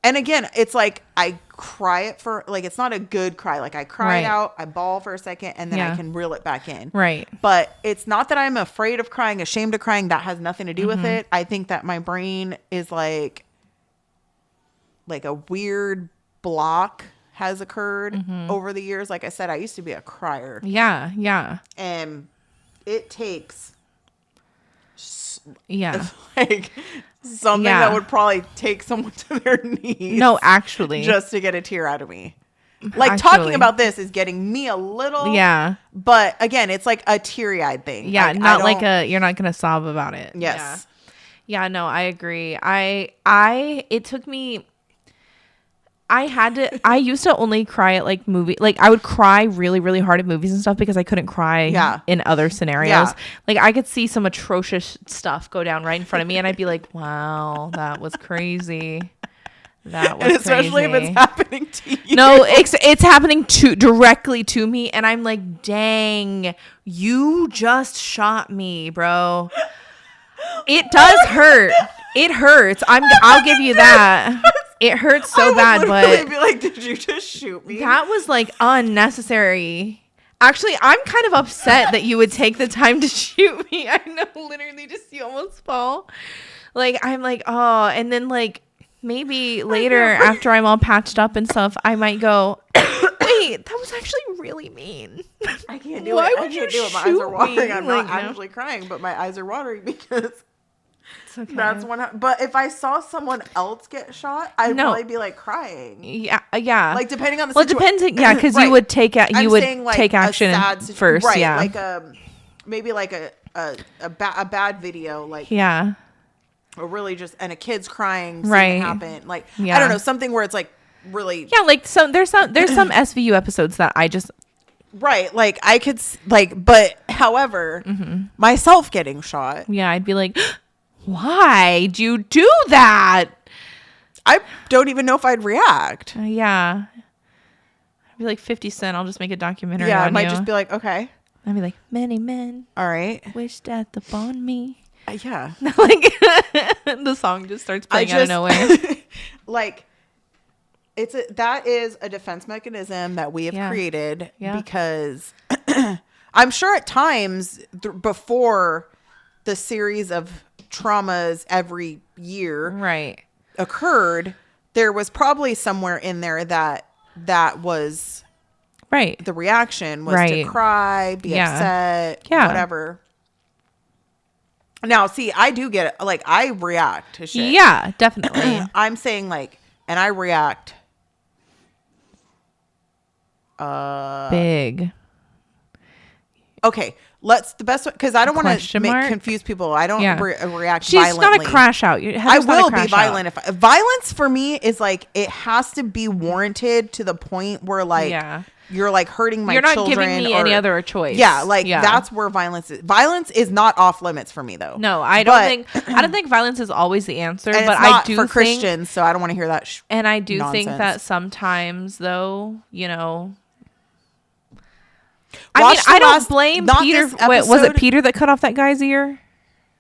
And again, it's like I cry it for like, it's not a good cry. Like I cry it out, I bawl for a second, and then I can reel it back in. Right. But it's not that I'm afraid of crying, ashamed of crying. That has nothing to do with it. I think that my brain is like a weird block has occurred over the years. Like I said, I used to be a crier. Yeah. Yeah. And it takes Yeah. like something that would probably take someone to their knees. No, actually. Just to get a tear out of me. Like Actually. talking about this is getting me a little. Yeah. But again, it's like a teary-eyed thing. Yeah. Like, Not like you're not going to sob about it. Yes. Yeah. No, I agree. It took me, I used to only cry at like I would cry really, really hard at movies and stuff because I couldn't cry in other scenarios. Yeah. Like I could see some atrocious stuff go down right in front of me and I'd be like, wow, that was crazy. That was and especially crazy. if it's happening to you. No, it's happening directly to me. And I'm like, dang, you just shot me, bro. It does hurt. It hurts. I'll give you that. It hurts so bad, but be like, did you just shoot me? that was like unnecessary. Actually, I'm kind of upset that you would take the time to shoot me. I know, literally, just you almost fall. Like I'm like, oh, and then like maybe later after I'm all patched up and stuff, I might go, wait, that was actually really mean. I can't do Why it. I would you can't do it. My eyes shoot are watering. me? I'm Like, not no. actually crying, but my eyes are watering because It's okay. that's one. But if I saw someone else get shot, I'd probably be like crying. Yeah, yeah. Like depending on the well, it situation. depends. Yeah, because Right. you would take I'm you would saying, like, take a action sad first. right, Yeah, like maybe like a bad video, like yeah, or really just and a kid's crying, seeing Right. it happen. Like Yeah. I don't know, something where it's like really yeah. Like there's some SVU episodes that I just right. Like I could but however, myself getting shot, I'd be like, why'd you do that? I don't even know if I'd react. Yeah. I'd Be like 50 Cent. I'll just make a documentary. Yeah, on I might you. just be like, okay, I'd be like, many men all right, wish death upon me. yeah. Like the song just starts playing out of nowhere. Like, that is a defense mechanism that we have created because I'm sure at times before the series of traumas every year occurred, there was probably somewhere in there that was the reaction was to cry, be upset, whatever. Now, see, I do get it. Like, I react to shit. Yeah, definitely. I'm saying, like, and I react big. Okay, the best way, because I don't want to confuse people. I don't react She's violently. She's not a crash out. I will be violent. If violence for me is like, it has to be warranted to the point where like you're like hurting my children. You're not giving me any other choice. Yeah, like that's where violence is. Violence is not off limits for me though. No, I don't think violence is always the answer. And but it's not I do for think, Christians, so I don't want to hear that. And I do think that sometimes though, you know. I don't blame Peter. Wait, was it Peter that cut off that guy's ear,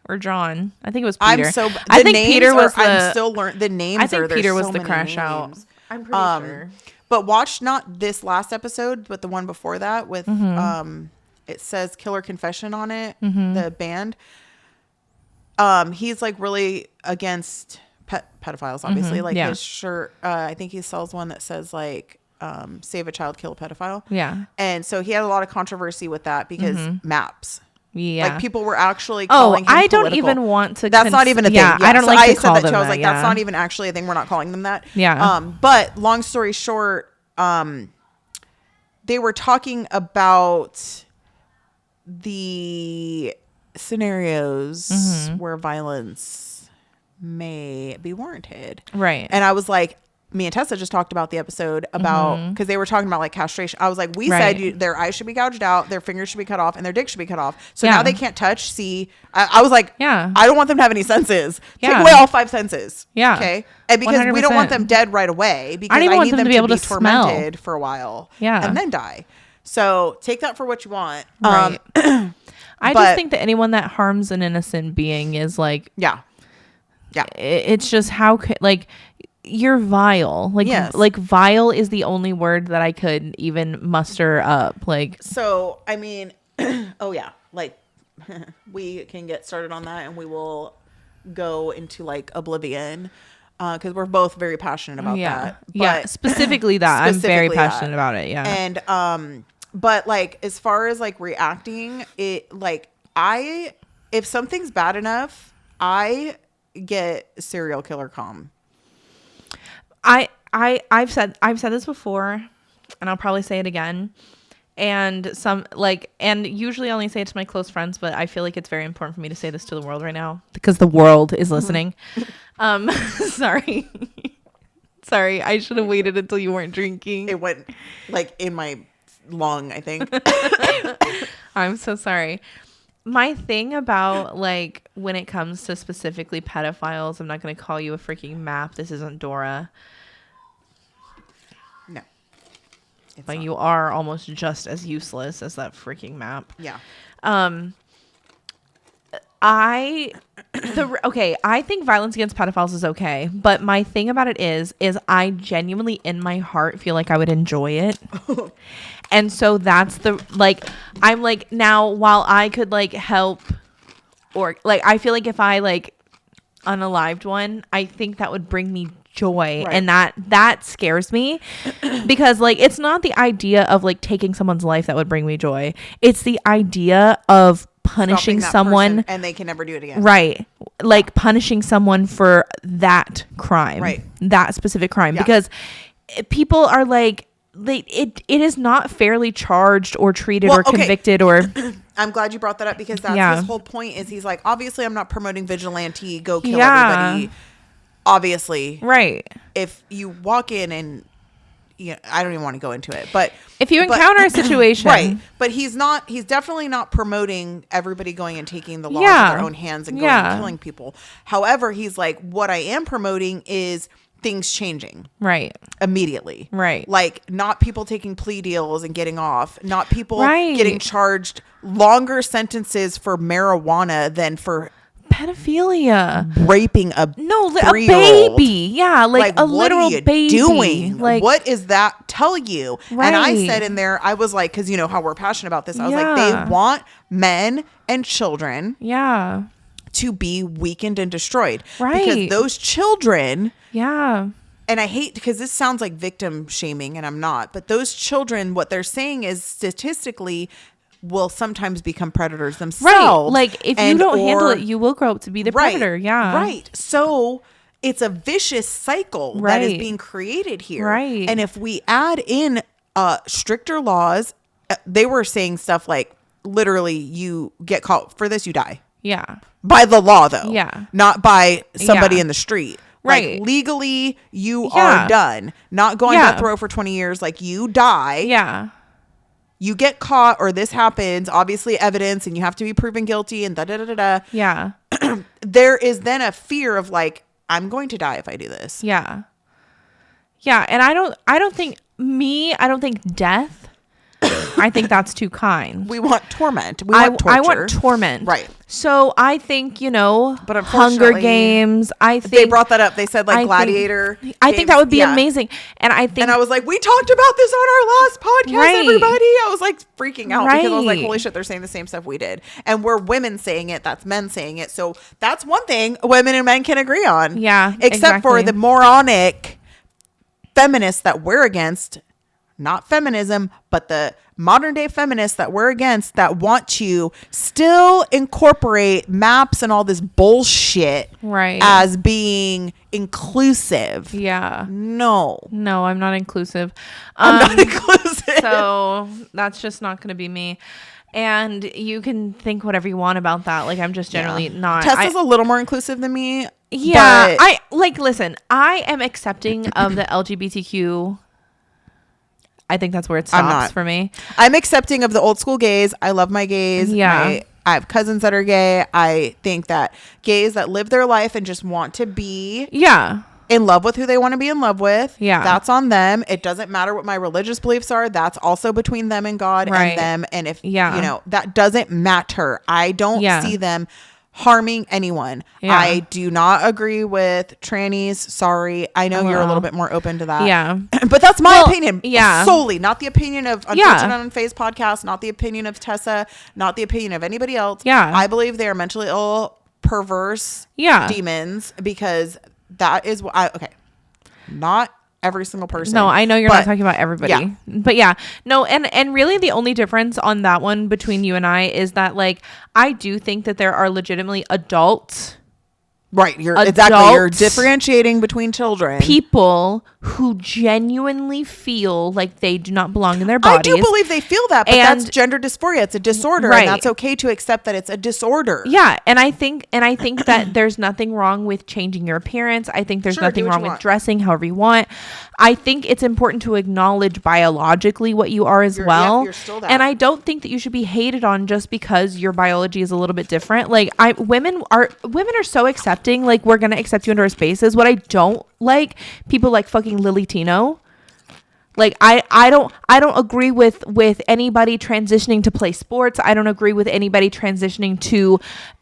or John? I think it was Peter. I think Peter was. I'm still learning the names. I think Peter was the crash out. I'm pretty sure. But watch not this last episode, but the one before that with it says Killer Confession on it. The band. He's like really against pedophiles, obviously. Like his shirt. I think he sells one that says like. Save a child, kill a pedophile. Yeah. And so he had a lot of controversy with that because maps. Yeah. Like people were actually calling him I don't political. even want to. That's not even a thing. Yeah, I don't like to call them that. I was like, that's not even actually a thing. We're not calling them that. Yeah. But long story short, they were talking about the scenarios where violence may be warranted. Right. And I was like, me and Tessa just talked about the episode about because they were talking about like castration. I was like, we said their eyes should be gouged out, their fingers should be cut off, and their dick should be cut off. So now they can't touch, see. I was like, I don't want them to have any senses. Take away all 5 senses. Yeah. Okay. And because 100%. We don't want them dead right away because I need them to be able to tormented for a while. Yeah. And then die. So take that for what you want. Right. I just think that anyone that harms an innocent being is like, it's just how could like. You're vile. Like, like vile is the only word that I could even muster up. Like, so, I mean, like we can get started on that and we will go into like oblivion because we're both very passionate about that. But specifically that. I'm very passionate about it. Yeah. And, but like, as far as like reacting, it like if something's bad enough, I get serial killer calm. I've said this before and I'll probably say it again. And usually I only say it to my close friends, but I feel like it's very important for me to say this to the world right now because the world is listening. Sorry. Sorry. I should have waited until you weren't drinking. It went like in my lung, I think. I'm so sorry. My thing about like when it comes to specifically pedophiles, I'm not going to call you a freaking map. This isn't Dora. No. But you are almost just as useless as that freaking map. Yeah. I think violence against pedophiles is okay, but my thing about it is I genuinely in my heart feel like I would enjoy it. And so that's I'm like, now while I could like help or like, I feel like if I like unalived one, I think that would bring me joy. Right. And that scares me because like, it's not the idea of like taking someone's life that would bring me joy. It's the idea of punishing someone and they can never do it again. Right. Like punishing someone for that crime. Right. That specific crime. Yeah. Because people are like, it is not fairly charged or treated or convicted or I'm glad you brought that up because that's his whole point is he's like, obviously I'm not promoting vigilante, go kill everybody. Obviously. Right. If you walk in and I don't even want to go into it, but if you encounter a situation, right. But he's definitely not promoting everybody going and taking the law into their own hands and going and killing people. However, he's like, what I am promoting is things changing. Right. Immediately. Right. Like not people taking plea deals and getting off, not people right. getting charged longer sentences for marijuana than for pedophilia, raping a baby. Yeah, like a literal baby. Doing? Like, what does that tell you? Right. And I said in there, I was like, because you know how we're passionate about this. I was like, they want men and children. Yeah. To be weakened and destroyed. Right. Because those children. Yeah. And I hate because this sounds like victim shaming and I'm not. But those children, what they're saying is statistically will sometimes become predators themselves. Right. Like if you don't handle it, you will grow up to be the predator. Yeah. Right. So it's a vicious cycle that is being created here. Right. And if we add in stricter laws, they were saying stuff like literally you get caught for this, you die. Yeah. By the law, though. Yeah. Not by somebody in the street. Right. Like, legally, you are done. Not going death row for 20 years. Like, you die. Yeah. You get caught or this happens. Obviously, evidence, and you have to be proven guilty and da-da-da-da-da. Yeah. There is then a fear of, like, I'm going to die if I do this. Yeah. Yeah. And I don't think death. I think that's too kind. We want torment. We want torture. I want torment. Right. So I think, but Hunger Games. I think they brought that up. They said like Gladiator. I think that would be amazing. And I think, and I was like, we talked about this on our last podcast, everybody. I was like freaking out because I was like, holy shit, they're saying the same stuff we did. And we're women saying it. That's men saying it. So that's one thing women and men can agree on. Yeah. Except for the moronic feminists that we're against. Not feminism, but the modern day feminists that we're against that want to still incorporate maps and all this bullshit as being inclusive. Yeah. No, I'm not inclusive. I'm not inclusive. So that's just not going to be me. And you can think whatever you want about that. Like, I'm just generally not. Tessa's a little more inclusive than me. Yeah. Listen, I am accepting of the LGBTQ. I think that's where it stops for me. I'm accepting of the old school gays. I love my gays. Yeah. I have cousins that are gay. I think that gays that live their life and just want to be in love with who they want to be in love with. Yeah. That's on them. It doesn't matter what my religious beliefs are. That's also between them and God and them. And if, that doesn't matter. I don't see them harming anyone. I do not agree with trannies. Sorry. I know you're a little bit more open to that. Yeah. But that's my opinion. Yeah. Solely. Not the opinion of Unfiltered Unfazed podcast. Not the opinion of Tessa. Not the opinion of anybody else. Yeah. I believe they are mentally ill, perverse demons because that is what not every single person. No, I know you're not talking about everybody. Yeah. But no, and really the only difference on that one between you and I is that like I do think that there are legitimately adults. Right, you're differentiating between children. People who genuinely feel like they do not belong in their bodies. I do believe they feel that, but that's gender dysphoria. It's a disorder, and that's okay to accept that it's a disorder. Yeah, and I think that there's nothing wrong with changing your appearance. I think there's nothing wrong with dressing however you want. I think it's important to acknowledge biologically what you are as well. You're still that. And I don't think that you should be hated on just because your biology is a little bit different. Like women are so accepting. Like we're gonna accept you into our spaces. What I don't like, people like fucking Lily Tino. Like I don't agree with anybody transitioning to play sports. I don't agree with anybody transitioning to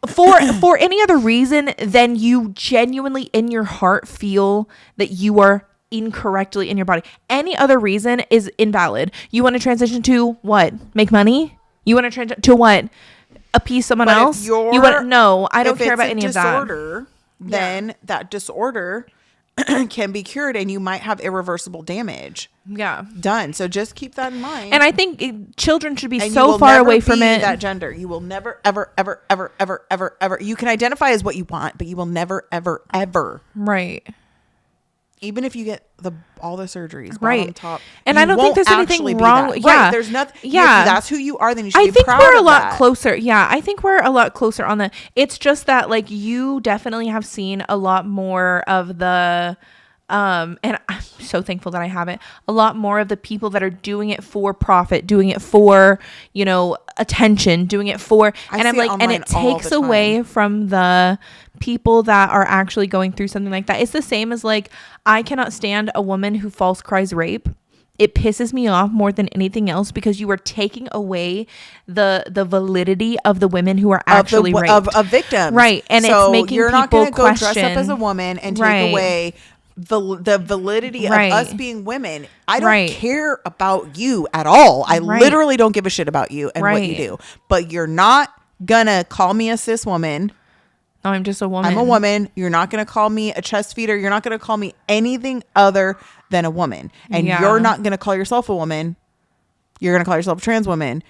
for any other reason than you genuinely in your heart feel that you are incorrectly in your body. Any other reason is invalid. You want to transition to what? Make money? You want to transition to what? Appease someone else? You want? No, I don't care about any of that. Then that disorder can be cured and you might have irreversible damage done. So just keep that in mind. And I think children should be so far away from it. That gender. You will never, ever, ever, ever, ever, ever, ever. You can identify as what you want, but you will never, ever, ever. Right. Even if you get all the surgeries on top. And I don't think there's anything wrong. Yeah. Right, there's nothing. Yeah. If that's who you are, then you should be proud of that. I think we're a lot closer. Yeah. I think we're a lot closer on the, it's just that like you definitely have seen a lot more of the and I'm so thankful that I haven't. A lot more of the people that are doing it for profit, doing it for, you know, attention, doing it for, and I'm like, and it takes away from the people that are actually going through something like that. It's the same as like, I cannot stand a woman who false cries rape. It pisses me off more than anything else because you are taking away the validity of the women who are actually raped. Of victims. Right. And so it's making you're not going to go dress up as a woman and take away the validity of us being women. I don't care about you at all. I literally don't give a shit about you and what you do. But you're not going to call me a cis woman. No, I'm just a woman. I'm a woman. You're not going to call me a chest feeder. You're not going to call me anything other than a woman. And you're not going to call yourself a woman. You're going to call yourself a trans woman.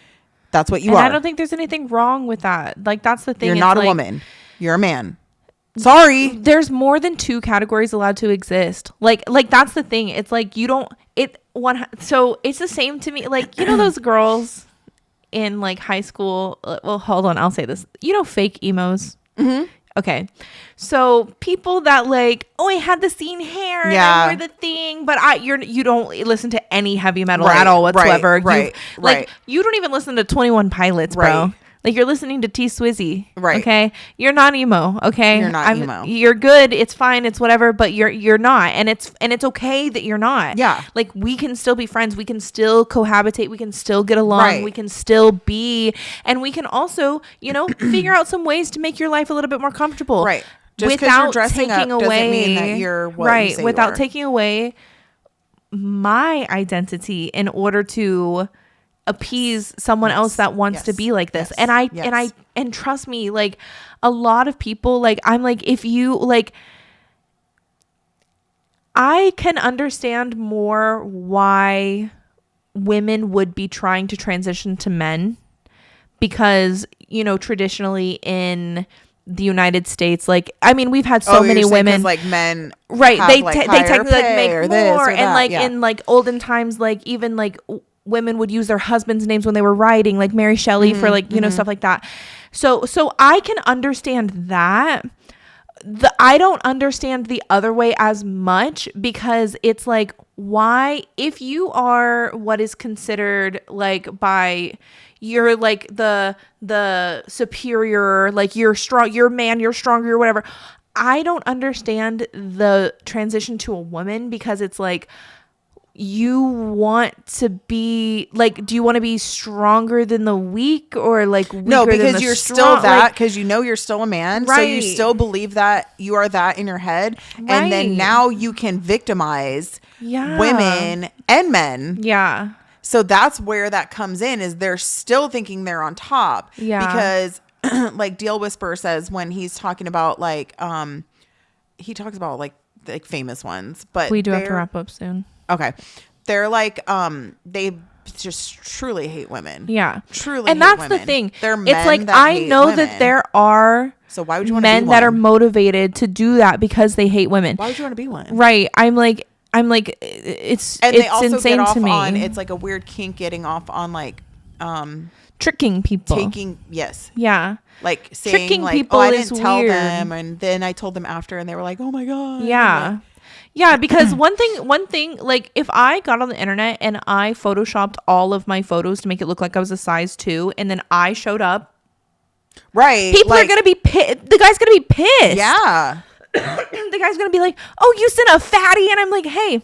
That's what you are. I don't think there's anything wrong with that. Like, that's the thing. You're not a woman. You're a man. Sorry. There's more than 2 categories allowed to exist. Like that's the thing. It's like you don't so it's the same to me. Like, you know those girls in like high school, well, hold on, I'll say this. You know fake emos? Mm-hmm. Okay. So people that like, oh, I had the scene hair and I wore the thing, but you don't listen to any heavy metal at all whatsoever. Like you don't even listen to 21 Pilots, bro. Like, you're listening to T Swizzy, right? Okay, you're not emo, okay? You're not emo. You're good. It's fine. It's whatever. But you're not, and it's okay that you're not. Yeah. Like, we can still be friends. We can still cohabitate. We can still get along. Right. We can still be, and we can also, you know, figure out some ways to make your life a little bit more comfortable. Right. Just because you're dressing up doesn't mean that you're what you say without you are. Taking away my identity in order to appease someone else that wants to be like this. And trust me, like, a lot of people, like, I'm like, if you like, I can understand more why women would be trying to transition to men, because, you know, traditionally in the United States, like, I mean, we've had so many women, like, men, right? They technically like make more, and like in like olden times, like even like women would use their husbands' names when they were writing, like Mary Shelley for like, you know, stuff like that. So I can understand that. I don't understand the other way as much, because it's like, why, if you are what is considered like by, you're like the superior, like you're strong, you're a man, you're stronger, or whatever. I don't understand the transition to a woman, because it's like, you want to be like, do you want to be stronger than the weak, or like weaker no, because than the you're strong? Still that, because you know you're still a man, right? So you still believe that you are that in your head, right? And then now you can victimize women and men, so that's where that comes in, is they're still thinking they're on top, because like Deal Whisperer says when he's talking about like he talks about like famous ones, but we do have to wrap up soon. Okay. They're like, they just truly hate women. Yeah. Truly and hate that's women. the thing. They're men it's like, that I hate know women. that there are so why would you want men to be that are motivated to do that because they hate women. Why would you want to be one? Right. I'm like, it's they also insane get off to me. It's like a weird kink getting off on like, tricking people. Yeah. Like saying tricking like, people, I didn't tell them, and then I told them after, and they were like, oh my God. Yeah. Yeah, because one thing, like, if I got on the internet and I photoshopped all of my photos to make it look like I was a size 2, and then I showed up, right? People are gonna be pissed. The guy's gonna be pissed. Yeah. The guy's gonna be like, "Oh, you sent a fatty," and I'm like, "Hey."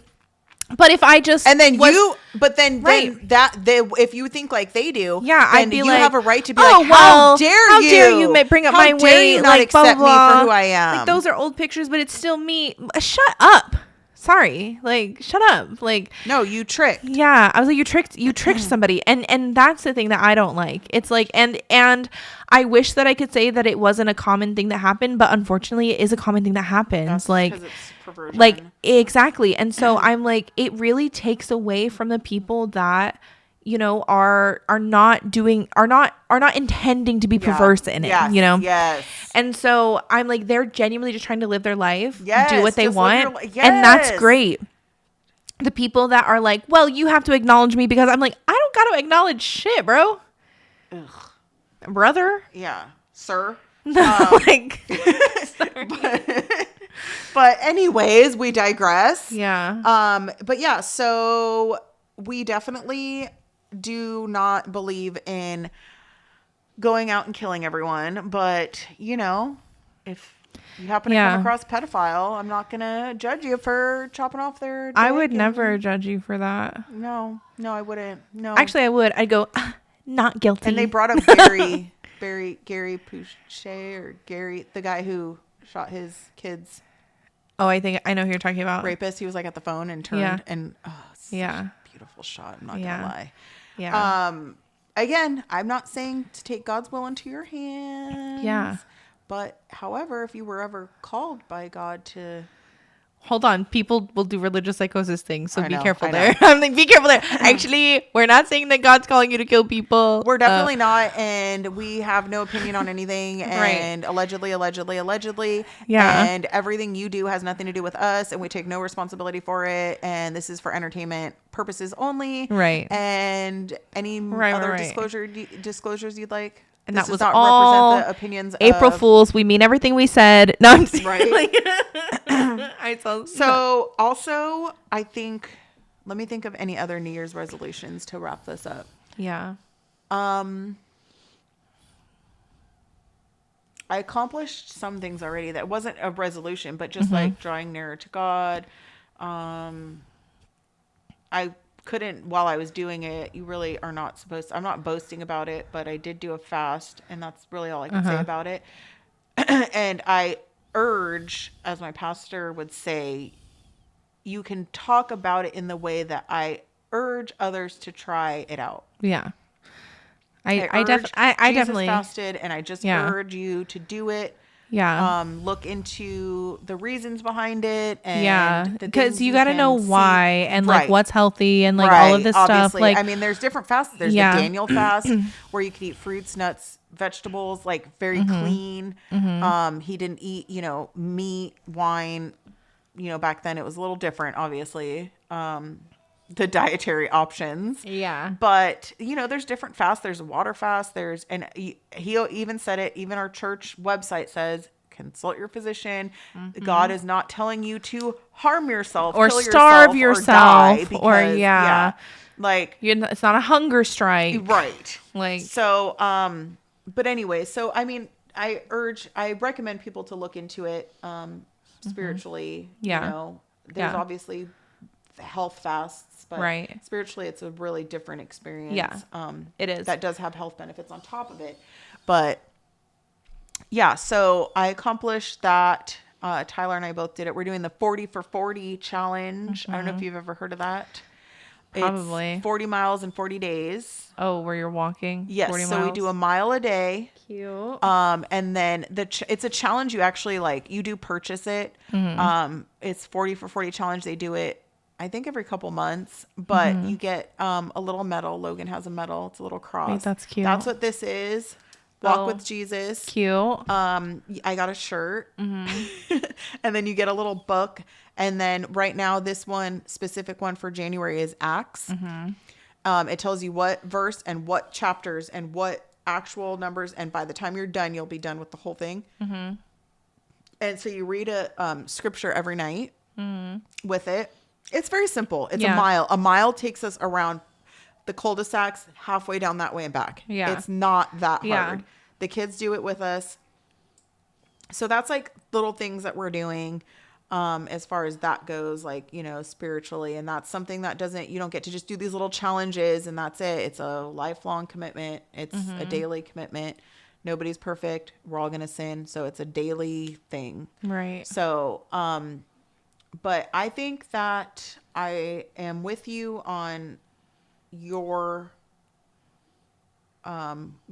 But if I just then if you think like they do, I'd be you like, have a right to be oh, like, how dare you bring up my weight, you not like accept blah, blah, blah. me for who I am. Like, those are old pictures, but it's still me. Shut up. Sorry, like, shut up. Like, no, you tricked. Yeah, I was like, you tricked somebody, and that's the thing that I don't like. It's like, and I wish that I could say that it wasn't a common thing that happened, but unfortunately, it is a common thing that happens. That's like, it's perversion. Like, exactly. And so I'm like, it really takes away from the people that, you know, are not intending to be perverse in it, you know? Yes. And so I'm like, they're genuinely just trying to live their life, yes, do what they want. And that's great. The people that are like, well, you have to acknowledge me, because I'm like, I don't got to acknowledge shit, bro. Ugh. Brother. Yeah. Sir. No, like, sorry. But anyways, we digress. Yeah. But yeah, so we definitely do not believe in going out and killing everyone. But, you know, if you happen to come across a pedophile, I'm not going to judge you for chopping off their dick. I would never judge you for that. No, I wouldn't. No. Actually, I would. I'd go, not guilty. And they brought up Gary Pouchet, or Gary, the guy who shot his kids. Oh, I think I know who you're talking about. Rapist. He was like at the phone and turned and it's such a beautiful shot. I'm not gonna lie. Yeah. Again, I'm not saying to take God's will into your hands. Yeah. But however, if you were ever called by God to Hold on, people will do religious psychosis things, so be careful I there. I'm like, be careful there. Actually, we're not saying that God's calling you to kill people. We're definitely not, and we have no opinion on anything. And allegedly. Yeah. And everything you do has nothing to do with us, and we take no responsibility for it. And this is for entertainment purposes only. Right. And any other disclosures you'd like? And this that was does not all represent the opinions April Fools. We mean everything we said. No, I'm just right. So also, I think, let me think of any other New Year's resolutions to wrap this up. Yeah. I accomplished some things already that wasn't a resolution, but just like drawing nearer to God. I couldn't, while I was doing it, you really are not supposed to, I'm not boasting about it, but I did do a fast, and that's really all I can say about it. And I urge, as my pastor would say, you can talk about it in the way that I urge others to try it out. Yeah. I definitely fasted, and I just urge you to do it. Yeah. Look into the reasons behind it. And because you got to know why and like what's healthy and like all of this obviously. stuff. Like, I mean, there's different fasts. There's the Daniel fast where you can eat fruits, nuts, vegetables, like very clean. He didn't eat, meat, wine. Back then it was a little different, obviously. The dietary options. Yeah. But, there's different fasts. There's a water fast. And he even said it, even our church website says, consult your physician. God is not telling you to harm yourself or kill starve yourself or die because, like, it's not a hunger strike. Right. Like, so, but anyway, so, I mean, I recommend people to look into it, spiritually. Yeah. There's obviously health fasts, but Right. spiritually it's a really different experience. Yeah, it is. That does have health benefits on top of it. But yeah, so I accomplished that. Tyler and I both did it. We're doing the 40 for 40 challenge. I don't know if you've ever heard of that. Probably. It's 40 miles in 40 days. Oh, where you're walking? Yes. 40 so miles? we do a mile a day. Cute. And then it's a challenge. You actually you do purchase it. It's 40 for 40 challenge. They do it, I think, every couple months, but you get a little medal. Logan has a medal. It's a little cross. Wait, that's cute. That's what this is. Walk with Jesus. Cute. I got a shirt. And then you get a little book. And then right now, this specific one for January is Acts. It tells you what verse and what chapters and what actual numbers. And by the time you're done, you'll be done with the whole thing. And so you read a scripture every night with it. It's very simple. It's a mile. A mile takes us around the cul-de-sacs halfway down that way and back. Yeah. It's not that hard. Yeah. The kids do it with us. So that's like little things that we're doing as far as that goes, spiritually. And that's something that you don't get to just do these little challenges and that's it. It's a lifelong commitment. It's a daily commitment. Nobody's perfect. We're all going to sin. So it's a daily thing. Right. So, but I think that I am with you on your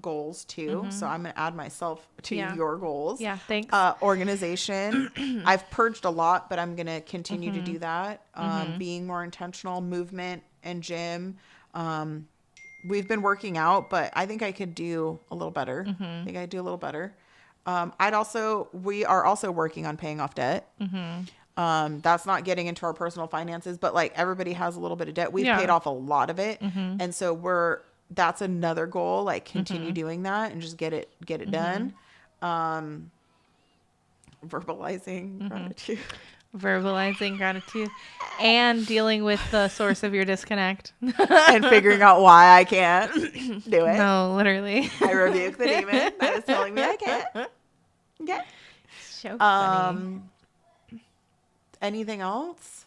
goals too. So I'm going to add myself to your goals. Yeah, thanks. Organization. I've purged a lot, but I'm going to continue to do that. Being more intentional, movement and gym. We've been working out, but I think I could do a little better. I think I'd do a little better. We are also working on paying off debt. That's not getting into our personal finances, but everybody has a little bit of debt. We've paid off a lot of it. And so that's another goal, continue doing that and just get it done. verbalizing gratitude. Verbalizing gratitude and dealing with the source of your disconnect and figuring out why I can't do it. No, literally. I rebuke the demon that is telling me I can't. Okay. So funny. Anything else?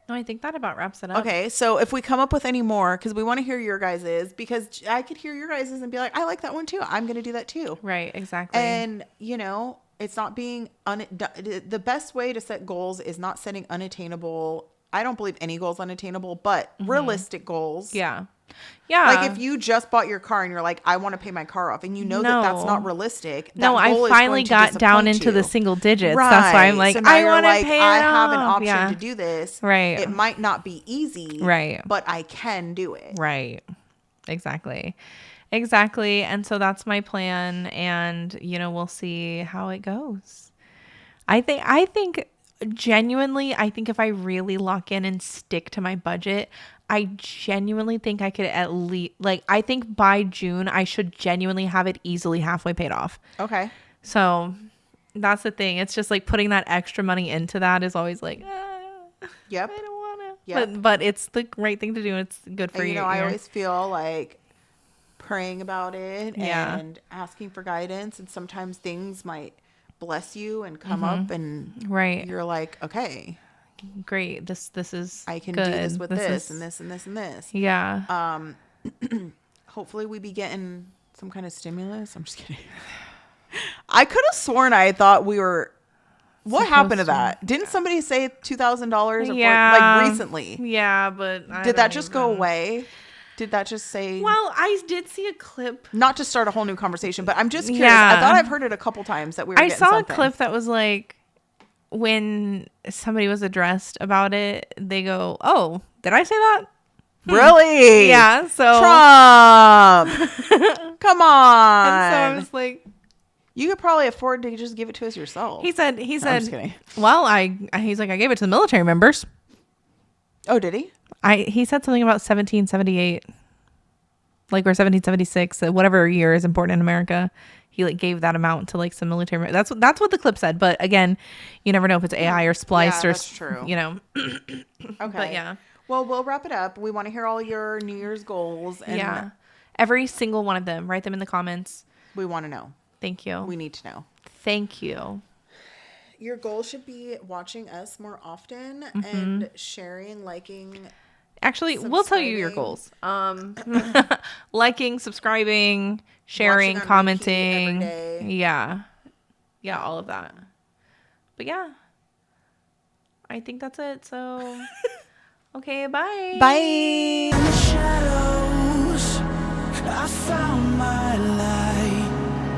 No, I think that about wraps it up. Okay, so if we come up with any more, because we want to hear your guys's, because I could hear your guys's and be like, I like that one too. I'm going to do that too. Right, exactly. And, you know, it's not being the best way to set goals is not setting unattainable. I don't believe any goals unattainable, but realistic goals. Yeah. Yeah. Like if you just bought your car and you're like, I want to pay my car off, and you know that that's not realistic. No, I finally got down into the single digits. Right. That's why I'm like, so I want to pay it I off. have an option to do this. Right. It might not be easy. Right. But I can do it. Right. Exactly. And so that's my plan. And, you know, we'll see how it goes. I think genuinely, I think if I really lock in and stick to my budget, I genuinely think I could at least, like, I think by June, I should genuinely have it easily halfway paid off. Okay. So that's the thing. It's just like putting that extra money into that is always like, yep. I don't want to. Yep. But it's the right thing to do. It's good for and, you. I always feel like praying about it Yeah. and asking for guidance. And sometimes things might bless you and come up and Right. you're like, okay, great. This is I can good. do this with this is, and this and this and this. Yeah. Hopefully we be getting some kind of stimulus. I'm just kidding. I could have sworn I thought we were. What happened to that? Didn't somebody say $2,000? Yeah. Like recently. Yeah, but Did that just go away? Did that just say? Well, I did see a clip. Not to start a whole new conversation, but I'm just curious. Yeah. I thought I've heard it a couple times that we were. I saw something. a clip that was like, when somebody was addressed about it, they go, "Oh, did I say that?" Really? Yeah. So Trump. Come on. And so I was like, you could probably afford to just give it to us yourself. He said, I'm just kidding. well, he's like, I gave it to the military members. Oh, did he? He said something about 1778, like, or 1776, whatever year is important in America. He like gave that amount to like some military. That's what the clip said. But again, you never know if it's AI or spliced or that's true. You know. Okay. But yeah. Well, we'll wrap it up. We want to hear all your New Year's goals. And Yeah. Every single one of them. Write them in the comments. we want to know. Thank you. We need to know. Thank you. Your goal should be watching us more often and sharing, liking. Actually, we'll tell you your goals. Liking, subscribing, sharing, Watching on commenting. repeat every day. Yeah. Yeah, all of that. But yeah. I think that's it. So okay, bye. Bye. In the shadows, I found my light.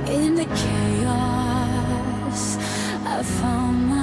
In the chaos, I found my